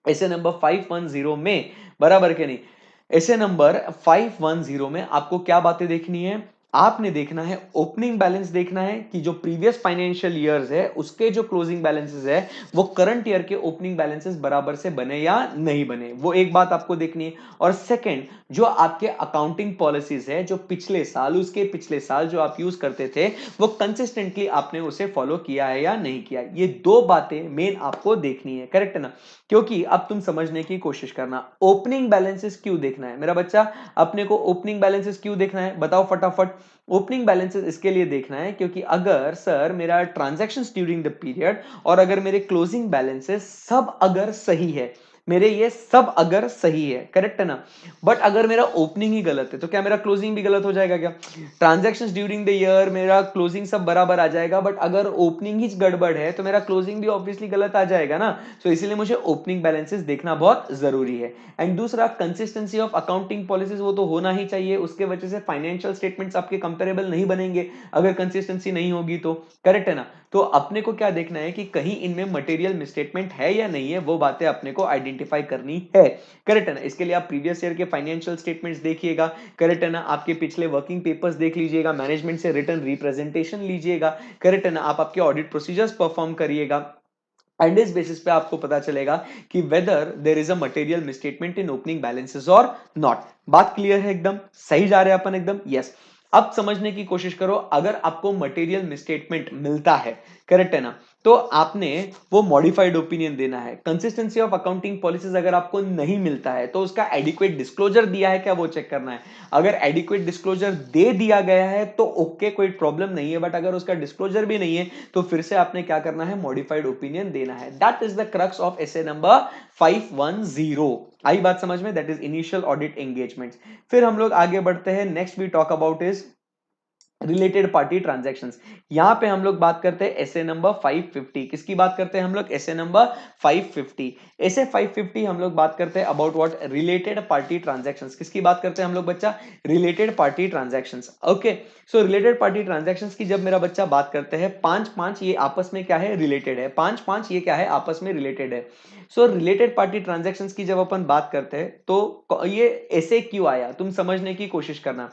Speaker 1: ऐसे नंबर 510 में, बराबर के नहीं, ऐसे नंबर 510 में आपको क्या बातें देखनी है? आपने देखना है ओपनिंग बैलेंस देखना है कि जो प्रीवियस फाइनेंशियल ईयर्स है उसके जो क्लोजिंग बैलेंसेस है वो करंट ईयर के ओपनिंग बैलेंसेस बराबर से बने या नहीं बने, वो एक बात आपको देखनी है। और सेकंड, जो आपके अकाउंटिंग पॉलिसीज है जो पिछले साल, उसके पिछले साल जो आप यूज करते थे वो कंसिस्टेंटली आपने उसे फॉलो किया है या नहीं किया। ये दो बातें मेन आपको देखनी है। करेक्ट है ना? क्योंकि अब तुम समझने की कोशिश करना, ओपनिंग बैलेंसेस क्यों देखना है मेरा बच्चा? अपने को ओपनिंग बैलेंसेस क्यों देखना है बताओ फटाफट। ओपनिंग बैलेंसेस इसके लिए देखना है क्योंकि अगर सर मेरा ट्रांजैक्शंस ड्यूरिंग द पीरियड और अगर मेरे क्लोजिंग बैलेंसेस सब अगर सही है, मेरे ये सब अगर सही है, करेक्ट है ना, बट अगर मेरा ओपनिंग ही गलत है तो क्या मेरा क्लोजिंग भी गलत हो जाएगा क्या? ट्रांजैक्शंस ड्यूरिंग द ईयर मेरा क्लोजिंग सब बराबर आ जाएगा, बट अगर ओपनिंग ही गड़बड़ है तो मेरा क्लोजिंग भी ऑब्वियसली गलत आ जाएगा ना। सो इसीलिए मुझे ओपनिंग बैलेंसेस देखना बहुत जरूरी है। एंड दूसरा, कंसिस्टेंसी ऑफ अकाउंटिंग पॉलिसीज, वो तो होना ही चाहिए, उसके वजह से फाइनेंशियल स्टेटमेंट्स आपके कंपेरेबल नहीं बनेंगे अगर कंसिस्टेंसी नहीं होगी तो। करेक्ट है ना? तो अपने को क्या देखना है कि कहीं इनमें मटेरियल मिसस्टेटमेंट है या नहीं है, वो बातें अपने को आइडेंटिफाई करनी है। करेक्ट है ना? इसके लिए आप प्रीवियस ईयर के फाइनेंशियल स्टेटमेंट्स देखिएगा। करेक्ट है ना? आपके पिछले वर्किंग पेपर्स देख लीजिएगा, मैनेजमेंट से रिटर्न रिप्रेजेंटेशन लीजिएगा। करेक्ट है ना? आप आपके ऑडिट प्रोसीजर्स परफॉर्म करिएगा एंड इस बेसिस पे आपको पता चलेगा कि whether there is a material misstatement in opening balances और नॉट। बात क्लियर है एकदम? सही जा रहे हैं अपन एकदम? यस। अब समझने की कोशिश करो, अगर आपको मटेरियल मिसस्टेटमेंट मिलता है, करेक्ट है ना, तो आपने वो मॉडिफाइड ओपिनियन देना है। कंसिस्टेंसी ऑफ अकाउंटिंग पॉलिसीज अगर आपको नहीं मिलता है तो उसका एडिक्वेट डिस्क्लोजर दिया है क्या, वो चेक करना है। अगर एडिक्वेट डिस्क्लोजर दे दिया गया है तो ओके, कोई प्रॉब्लम नहीं है, बट अगर उसका डिस्क्लोजर भी नहीं है तो फिर से आपने क्या करना है? मॉडिफाइड ओपिनियन देना है। That is the crux of SA number 510। आई बात समझ में? That is initial audit engagement. फिर हम लोग आगे बढ़ते हैं, next we talk about is related party transactions. यहां पे हम लोग बात करते हैं एसे नंबर 550। किसकी बात करते हैं हम लोग? SA number 550। एसे 550 हम लोग बात करते हैं about what? Related party transactions. किसकी बात करते हैं हम लोग बच्चा? Related party transactions. ओके, सो रिलेटेड पार्टी ट्रांजैक्शंस की जब मेरा बच्चा बात करते हैं, पांच पांच ये आपस में क्या है? रिलेटेड है। पांच पांच ये क्या है? आपस में रिलेटेड है। सो रिलेटेड पार्टी ट्रांजैक्शंस की जब अपन बात करते हैं तो ये ऐसे क्यों आया, तुम समझने की कोशिश करना।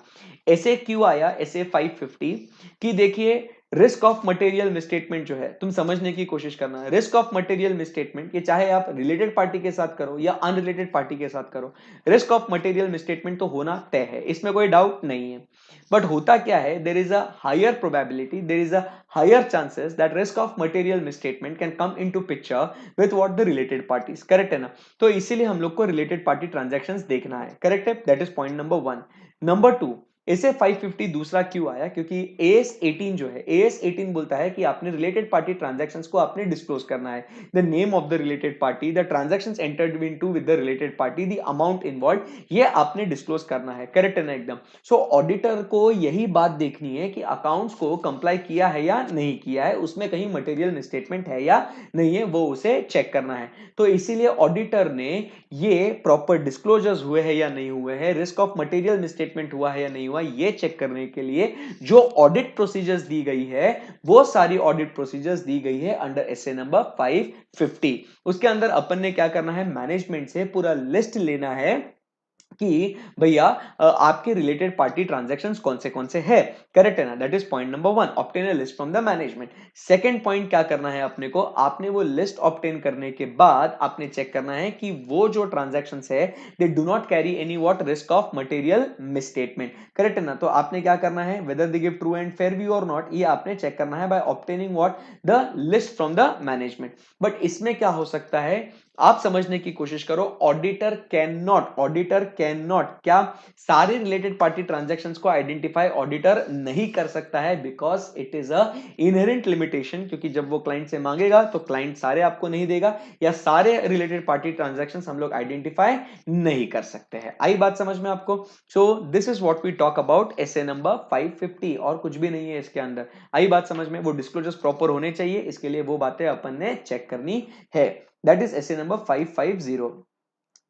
Speaker 1: ऐसे क्यों आया ऐसे 550 कि देखिए, रिस्क ऑफ मटेरियल मिसस्टेटमेंट जो है, तुम समझने की कोशिश करना। रिस्क ऑफ मटेरियल मिसस्टेटमेंट कि चाहे आप रिलेटेड पार्टी के साथ करो या अनरिलेटेड पार्टी के साथ करो, रिस्क ऑफ मटेरियल मिसस्टेटमेंट तो होना तय है, इसमें कोई डाउट नहीं है। बट होता क्या है, there is a higher probability, there is a higher chances that risk of material misstatement can come into picture with what the related parties. Correct है ना? तो इसीलिए हम लोग को रिलेटेड पार्टी ट्रांजैक्शंस देखना है। करेक्ट है? That is point number 1। Number 2, इसे 550 दूसरा क्यों आया? क्योंकि एएस 18 जो है, एएस 18 बोलता है कि आपने रिलेटेड पार्टी ट्रांजैक्शंस को आपने डिस्क्लोज करना है। The name of the related party, the transactions entered into with the related party, the amount involve, ये आपने डिस्क्लोज करना है। करेक्ट है ना एकदम? सो ऑडिटर को यही बात देखनी है कि अकाउंट्स को कंप्लाई किया है या नहीं किया है, उसमें कहीं मटेरियल मिसस्टेटमेंट है या नहीं है, वो उसे चेक करना है। तो इसीलिए ऑडिटर ने ये प्रॉपर डिस्क्लोजर्स हुए हैं या नहीं हुए हैं, रिस्क ऑफ मटेरियल मिसस्टेटमेंट हुआ है या नहीं हुआ, ये चेक करने के लिए जो ऑडिट प्रोसीजर्स दी गई है, वो सारी ऑडिट प्रोसीजर्स दी गई है अंडर एसए नंबर 550। उसके अंदर अपन ने क्या करना है? मैनेजमेंट से पूरा लिस्ट लेना है कि भैया आपके रिलेटेड पार्टी ट्रांजैक्शंस कौन से हैं। करेक्ट है ना? That is point number 1, obtain a list from the management. Second point क्या करना है अपने को? आपने वो लिस्ट ऑब्टेन करने के बाद आपने चेक करना है कि वो जो ट्रांजैक्शंस है they do not carry any what? Risk of material misstatement. Correct है ना? तो आपने क्या करना है? Whether they give true and fair view or not, ये आपने चेक करना है by obtaining what? The list from the management. But इसमें क्या हो सकता है, आप समझने की कोशिश करो, ऑडिटर कैन नॉट क्या सारे रिलेटेड पार्टी ट्रांजैक्शंस को आइडेंटिफाई ऑडिटर नहीं कर सकता है, because it is a inherent limitation, क्योंकि जब वो क्लाइंट से मांगेगा तो क्लाइंट सारे आपको नहीं देगा, या सारे रिलेटेड पार्टी ट्रांजैक्शंस हम लोग आइडेंटिफाई नहीं कर सकते हैं। आई बात समझ में आपको? So this is what we talk about SA number 550, और कुछ भी नहीं है इसके अंदर। आई बात समझ में? वो डिस्क्लोजर्स प्रॉपर होने चाहिए, इसके लिए वो बातें अपन ने चेक करनी है। That is SA number 550।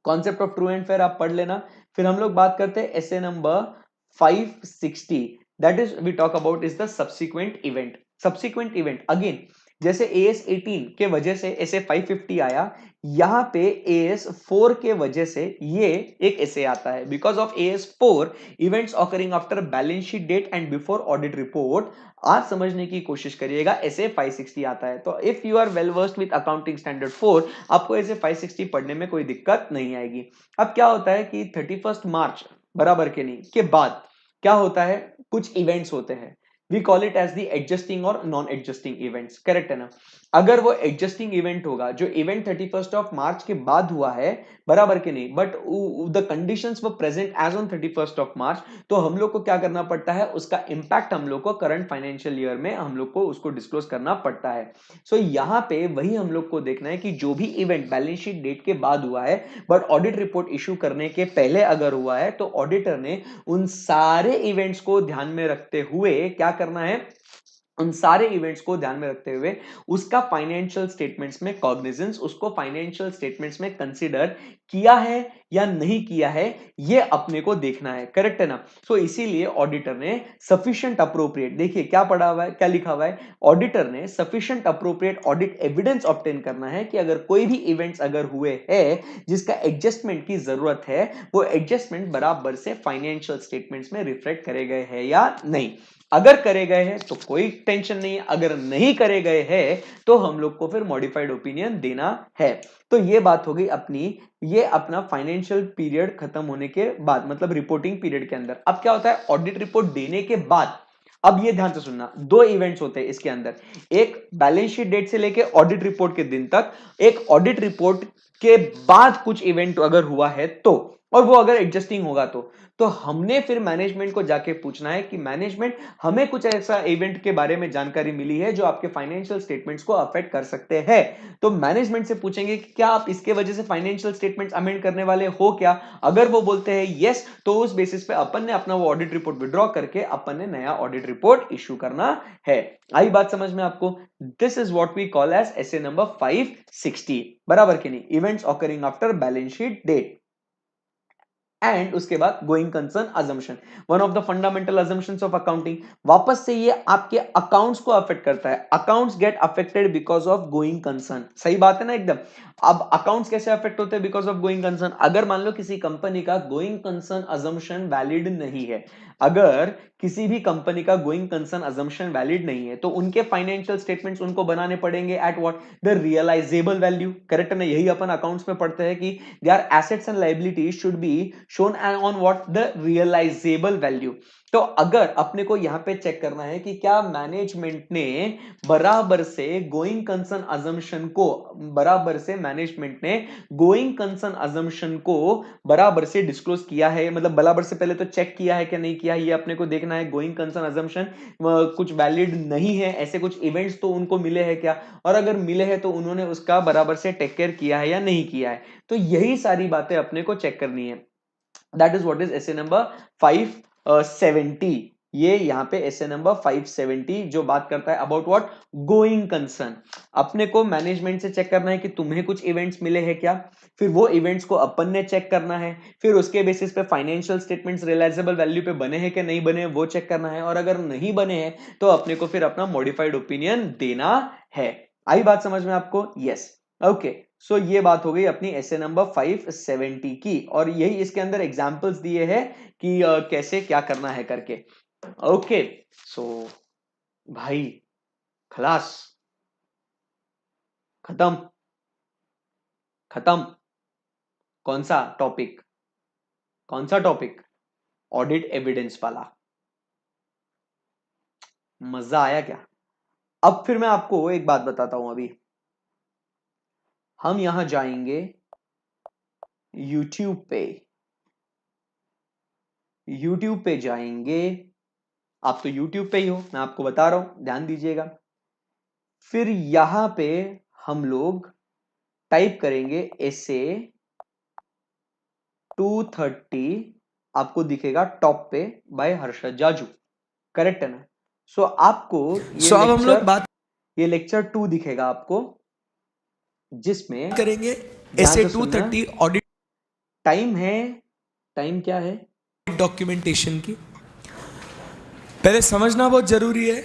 Speaker 1: Concept of true and fair आप पढ़ लेना। फिर हम लोग बात करते हैं SA number 560, that is we talk about is the subsequent event. Subsequent event again, जैसे एएस 18 के वजह से एसए 550 आया, यहां पे एएस 4 के वजह से ये एक एसए आता है। Because of AS 4 events occurring after balance sheet date and before audit report, आज समझने की कोशिश करिएगा, एसए 560 आता है। तो if you are well versed with accounting standard 4, आपको एसए 560 पढ़ने में कोई दिक्कत नहीं आएगी। अब क्या होता है कि 31 मार्च बराबर के नहीं के बाद क्या होता है, कुछ इवेंट्स होते हैं, we call it as the adjusting और नॉन एडजस्टिंग इवेंट्स, करेक्ट है ना? अगर वो एडजस्टिंग इवेंट होगा, जो इवेंट 31 ऑफ मार्च के बाद हुआ है, बराबर के नहीं, but the conditions were present as on 31 of March, तो हम लोग को क्या करना पड़ता है, उसका इंपैक्ट हम लोग को करंट फाइनेंशियल ईयर में हम लोग को उसको डिस्क्लोज करना पड़ता है। सो यहां पे वही हम लोग को देखना है कि जो भी इवेंट बैलेंस शीट डेट के बाद हुआ है बट ऑडिट रिपोर्ट इशू करने के पहले अगर हुआ है, तो ऑडिटर ने उन सारे इवेंट्स को ध्यान में रखते हुए क्या करना है, उन सारे इवेंट्स को ध्यान में रखते हुए उसका फाइनेंशियल स्टेटमेंट्स में कॉग्निजेंस, उसको फाइनेंशियल स्टेटमेंट्स में कंसीडर किया है या नहीं किया है, ये अपने को देखना है, करेक्ट है ना? सो इसीलिए ऑडिटर ने सफिशिएंट अप्रोप्रिएट, देखिए क्या पढ़ा हुआ है, क्या लिखा हुआ है, ऑडिटर ने sufficient appropriate audit evidence obtain करना है कि अगर कोई भी इवेंट्स अगर हुए हैं जिसका एडजस्टमेंट की जरूरत है, वो एडजस्टमेंट बराबर से फाइनेंशियल स्टेटमेंट्स में रिफ्लेक्ट करे गए हैं या नहीं। अगर करे गए हैं तो कोई टेंशन नहीं है, अगर नहीं करे गए हैं तो हम लोग को फिर मॉडिफाइड ओपिनियन देना है। तो ये बात हो गई अपनी, ये अपना फाइनेंशियल पीरियड खत्म होने के बाद, मतलब रिपोर्टिंग पीरियड के अंदर। अब क्या होता है, ऑडिट रिपोर्ट देने के बाद, अब ये ध्यान से सुनना, दो इवेंट्स होते हैं इसके अंदर, एक बैलेंस शीट डेट से लेके ऑडिट रिपोर्ट के दिन तक, एक ऑडिट रिपोर्ट के बाद कुछ इवेंट अगर हुआ है तो, और वो अगर एडजस्टिंग होगा तो हमने फिर मैनेजमेंट को जाके पूछना है कि मैनेजमेंट, हमें कुछ ऐसा इवेंट के बारे में जानकारी मिली है जो आपके फाइनेंशियल स्टेटमेंट्स को अफेक्ट कर सकते हैं। तो मैनेजमेंट से पूछेंगे कि क्या आप इसके वजह से फाइनेंशियल स्टेटमेंट्स अमेंड करने वाले हो क्या? अगर वो बोलते हैं यस, तो उस बेसिस पे अपन ने अपना वो ऑडिट रिपोर्ट विड्रॉ करके अपन ने नया ऑडिट रिपोर्ट इश्यू करना है। आई बात समझ में आपको? This is what we call as SA number 560, बराबर के नहीं, events occurring after balance sheet date. And उसके बाद going concern assumption, one of the fundamental assumptions of accounting. वापस से ये आपके अकाउंट्स को अफेक्ट करता है, accounts get affected because of going concern. सही बात है ना एकदम? अब अकाउंट्स कैसे अफेक्ट होते हैं बिकॉज ऑफ गोइंग कंसर्न? अगर मान लो किसी कंपनी का गोइंग कंसर्न अजम्पशन वैलिड नहीं है, अगर किसी भी कंपनी का गोइंग कंसर्न अजम्पशन वैलिड नहीं है, तो उनके फाइनेंशियल स्टेटमेंट्स उनको बनाने पड़ेंगे at what, the realisable value, correct है ना? यही अपन अकाउंट्स में पढ़ते हैं कि their assets and liabilities should be shown on what the realizable value। तो अगर अपने को यहां पे चेक करना है कि क्या मैनेजमेंट ने बराबर से गोइंग कंसर्न अजम्पशन को, बराबर से मैनेजमेंट ने गोइंग कंसर्न अजम्पशन को बराबर से डिस्क्लोज किया है, मतलब बराबर से पहले तो चेक किया है कि नहीं किया, ये अपने को देखना है। गोइंग कंसर्न अजम्पशन कुछ वैलिड नहीं है, ऐसे कुछ इवेंट्स तो उनको मिले हैं क्या, और अगर मिले हैं तो उन्होंने उसका बराबर से टेक केयर किया है या नहीं किया है। तो यही सारी बातें अपने को चेक करनी है। That is what is SA number 570। ये यहां पे एसए नंबर 570 जो बात करता है अबाउट व्हाट, गोइंग कंसर्न। अपने को मैनेजमेंट से चेक करना है कि तुम्हें कुछ इवेंट्स मिले हैं क्या, फिर वो इवेंट्स को अपन ने चेक करना है, फिर उसके बेसिस पे फाइनेंशियल स्टेटमेंट्स रियलाइजेबल वैल्यू पे बने हैं कि नहीं बने, वो चेक करना है, और अगर नहीं बने हैं तो अपने को फिर अपना मॉडिफाइड ओपिनियन देना है। आई बात समझ में आपको? Yes, okay. सो ये बात हो गई अपनी एसए नंबर 570 की, और यही इसके अंदर एग्जांपल्स दिए हैं कि कैसे क्या करना है करके। ओके, सो भाई खलास, खत्म, खत्म। कौन सा टॉपिक, कौन सा टॉपिक? ऑडिट एविडेंस वाला। मजा आया क्या? अब फिर मैं आपको एक बात बताता हूं अभी। हम यहां जाएंगे YouTube पे, YouTube पे जाएंगे। आप तो YouTube पे ही हो, मैं आपको बता रहा हूं, ध्यान दीजिएगा। फिर यहां पे हम लोग टाइप करेंगे एसे 230, आपको दिखेगा टॉप पे, बाय हर्षद जाजू, करेक्ट है ना। सो आपको
Speaker 2: सो अब हम लोग बात
Speaker 1: ये लेक्चर 2 दिखेगा आपको, जिसमें
Speaker 2: करेंगे
Speaker 1: ध्यान
Speaker 2: एसे
Speaker 1: से सुनना।
Speaker 2: 230 ऑडिट
Speaker 1: टाइम है, टाइम क्या है?
Speaker 2: डॉक्यूमेंटेशन की। पहले समझना बहुत जरूरी है,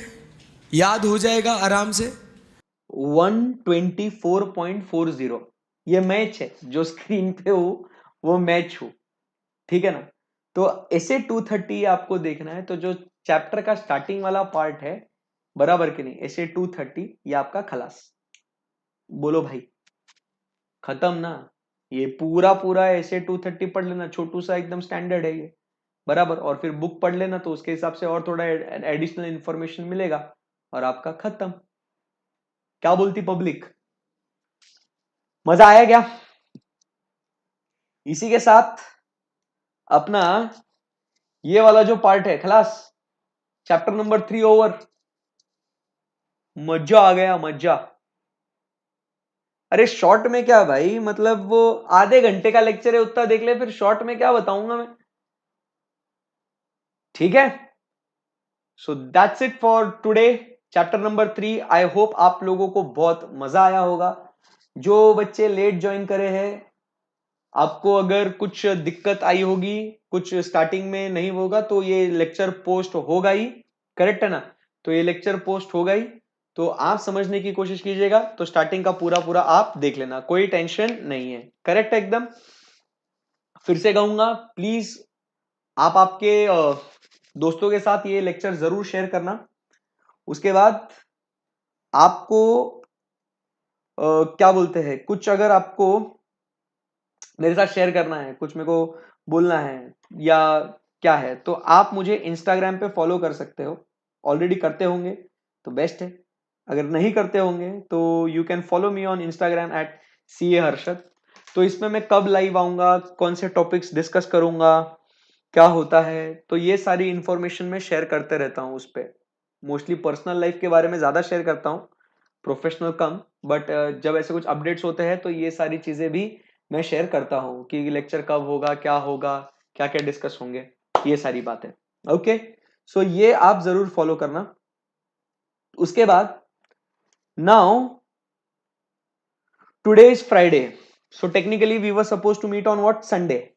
Speaker 2: याद हो जाएगा आराम से।
Speaker 1: 124.40, ये मैच है, जो स्क्रीन पे हो वो मैच हो, ठीक है ना। तो ऐसे 230 आपको देखना है, तो जो चैप्टर का स्टार्टिंग वाला पार्ट है, बराबर कि नहीं, ऐसे 230 ये आपका खलास। बोलो भाई, खत्म ना। ये पूरा पूरा ऐसे 230 पढ़ लेना, छोटू सा एकदम स्टैंडर्ड है ये, बराबर। और फिर बुक पढ़ लेना, तो उसके हिसाब से और थोड़ा एडिशनल इंफॉर्मेशन मिलेगा, और आपका खत्म। क्या बोलती पब्लिक, मजा आया क्या? इसी के साथ अपना ये वाला जो पार्ट है खलास, चैप्टर नंबर 3 ओवर। मजा आ गया, मजा। अरे शॉर्ट में क्या भाई, मतलब वो आधे घंटे का लेक्चर है, उतना देख ले, फिर शॉर्ट में क्या बताऊंगा मैं, ठीक है। So that's it for today, chapter number 3। I hope आप लोगों को बहुत मजा आया होगा। जो बच्चे लेट ज्वाइन करे हैं, आपको अगर कुछ दिक्कत आई होगी, कुछ स्टार्टिंग में नहीं होगा, तो ये लेक्चर पोस्ट होगा ही, करेक्ट है ना। तो ये लेक्चर पोस्ट होगा ही, तो आप समझने की कोशिश कीजिएगा, तो स्टार्टिंग का पूरा पूरा आप देख लेना, कोई टेंशन नहीं है, करेक्ट है एकदम। फिर से कहूंगा, प्लीज आप आपके दोस्तों के साथ ये लेक्चर जरूर शेयर करना। उसके बाद आपको क्या बोलते हैं, कुछ अगर आपको मेरे साथ शेयर करना है, कुछ मेरे को बोलना है या क्या है, तो आप मुझे इंस्टाग्राम पे फॉलो कर सकते हो। ऑलरेडी करते होंगे तो बेस्ट है, अगर नहीं करते होंगे तो you can follow me on Instagram at CA Harshad. तो इसमें मैं कब लाइव आऊंगा, कौन से टॉपिक्स डिस्कस करूंगा, क्या होता है, तो ये सारी इंफॉर्मेशन मैं शेयर करते रहता हूँ उस पर। मोस्टली पर्सनल लाइफ के बारे में ज्यादा शेयर करता हूँ, प्रोफेशनल कम। बट जब ऐसे कुछ अपडेट्स होते हैं, तो ये सारी चीजें भी मैं शेयर करता हूँ कि लेक्चर कब होगा, क्या क्या डिस्कस होंगे, ये सारी बातें। ओके, सो ये आप जरूर फॉलो करना। उसके बाद now today is Friday, so technically we were suppose to meet on what, Sunday.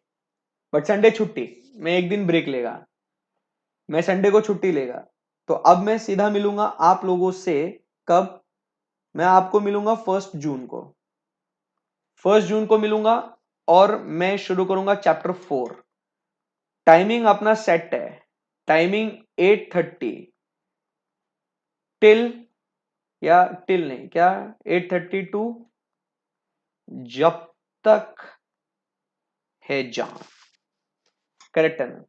Speaker 1: But Sunday छुट्टी, मैं एक दिन ब्रेक लेगा, मैं संडे को छुट्टी लेगा। तो अब मैं सीधा मिलूंगा आप लोगों से कब, मैं आपको मिलूंगा 1 जून को, 1 जून को मिलूंगा, और मैं शुरू करूंगा चैप्टर 4। टाइमिंग अपना सेट है, टाइमिंग 8:30 टिल, या टिल नहीं क्या, 8:30 टू जब तक है जान, करेक्ट है ना।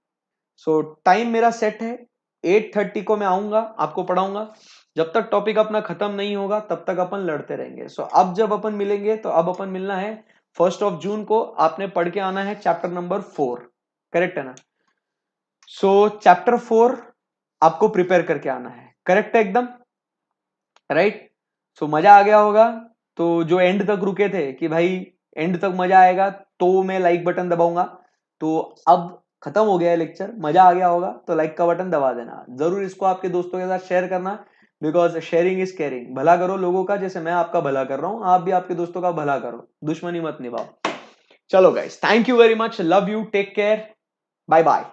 Speaker 1: सो टाइम मेरा सेट है, 8:30 को मैं आऊंगा, आपको पढ़ाऊंगा। जब तक टॉपिक अपना खत्म नहीं होगा, तब तक अपन लड़ते रहेंगे। सो अब जब अपन मिलेंगे, तो अब अपन मिलना है 1 जून को, आपने पढ़ के आना है चैप्टर नंबर 4, करेक्ट है ना। सो चैप्टर 4 आपको प्रिपेयर करके आना है, करेक्ट है एकदम, राइट। सो मजा आ गया होगा। तो जो एंड तक रुके थे कि भाई एंड तक मजा आएगा, तो मैं लाइक बटन दबाऊंगा। तो अब खत्म हो गया है लेक्चर, मजा आ गया होगा, तो लाइक का बटन दबा देना जरूर। इसको आपके दोस्तों के साथ शेयर करना, बिकॉज शेयरिंग इज केयरिंग। भला करो लोगों का, जैसे मैं आपका भला कर रहा हूं, आप भी आपके दोस्तों का भला करो, दुश्मनी मत निभाओ। चलो guys, thank you very much, love you, take care, bye bye.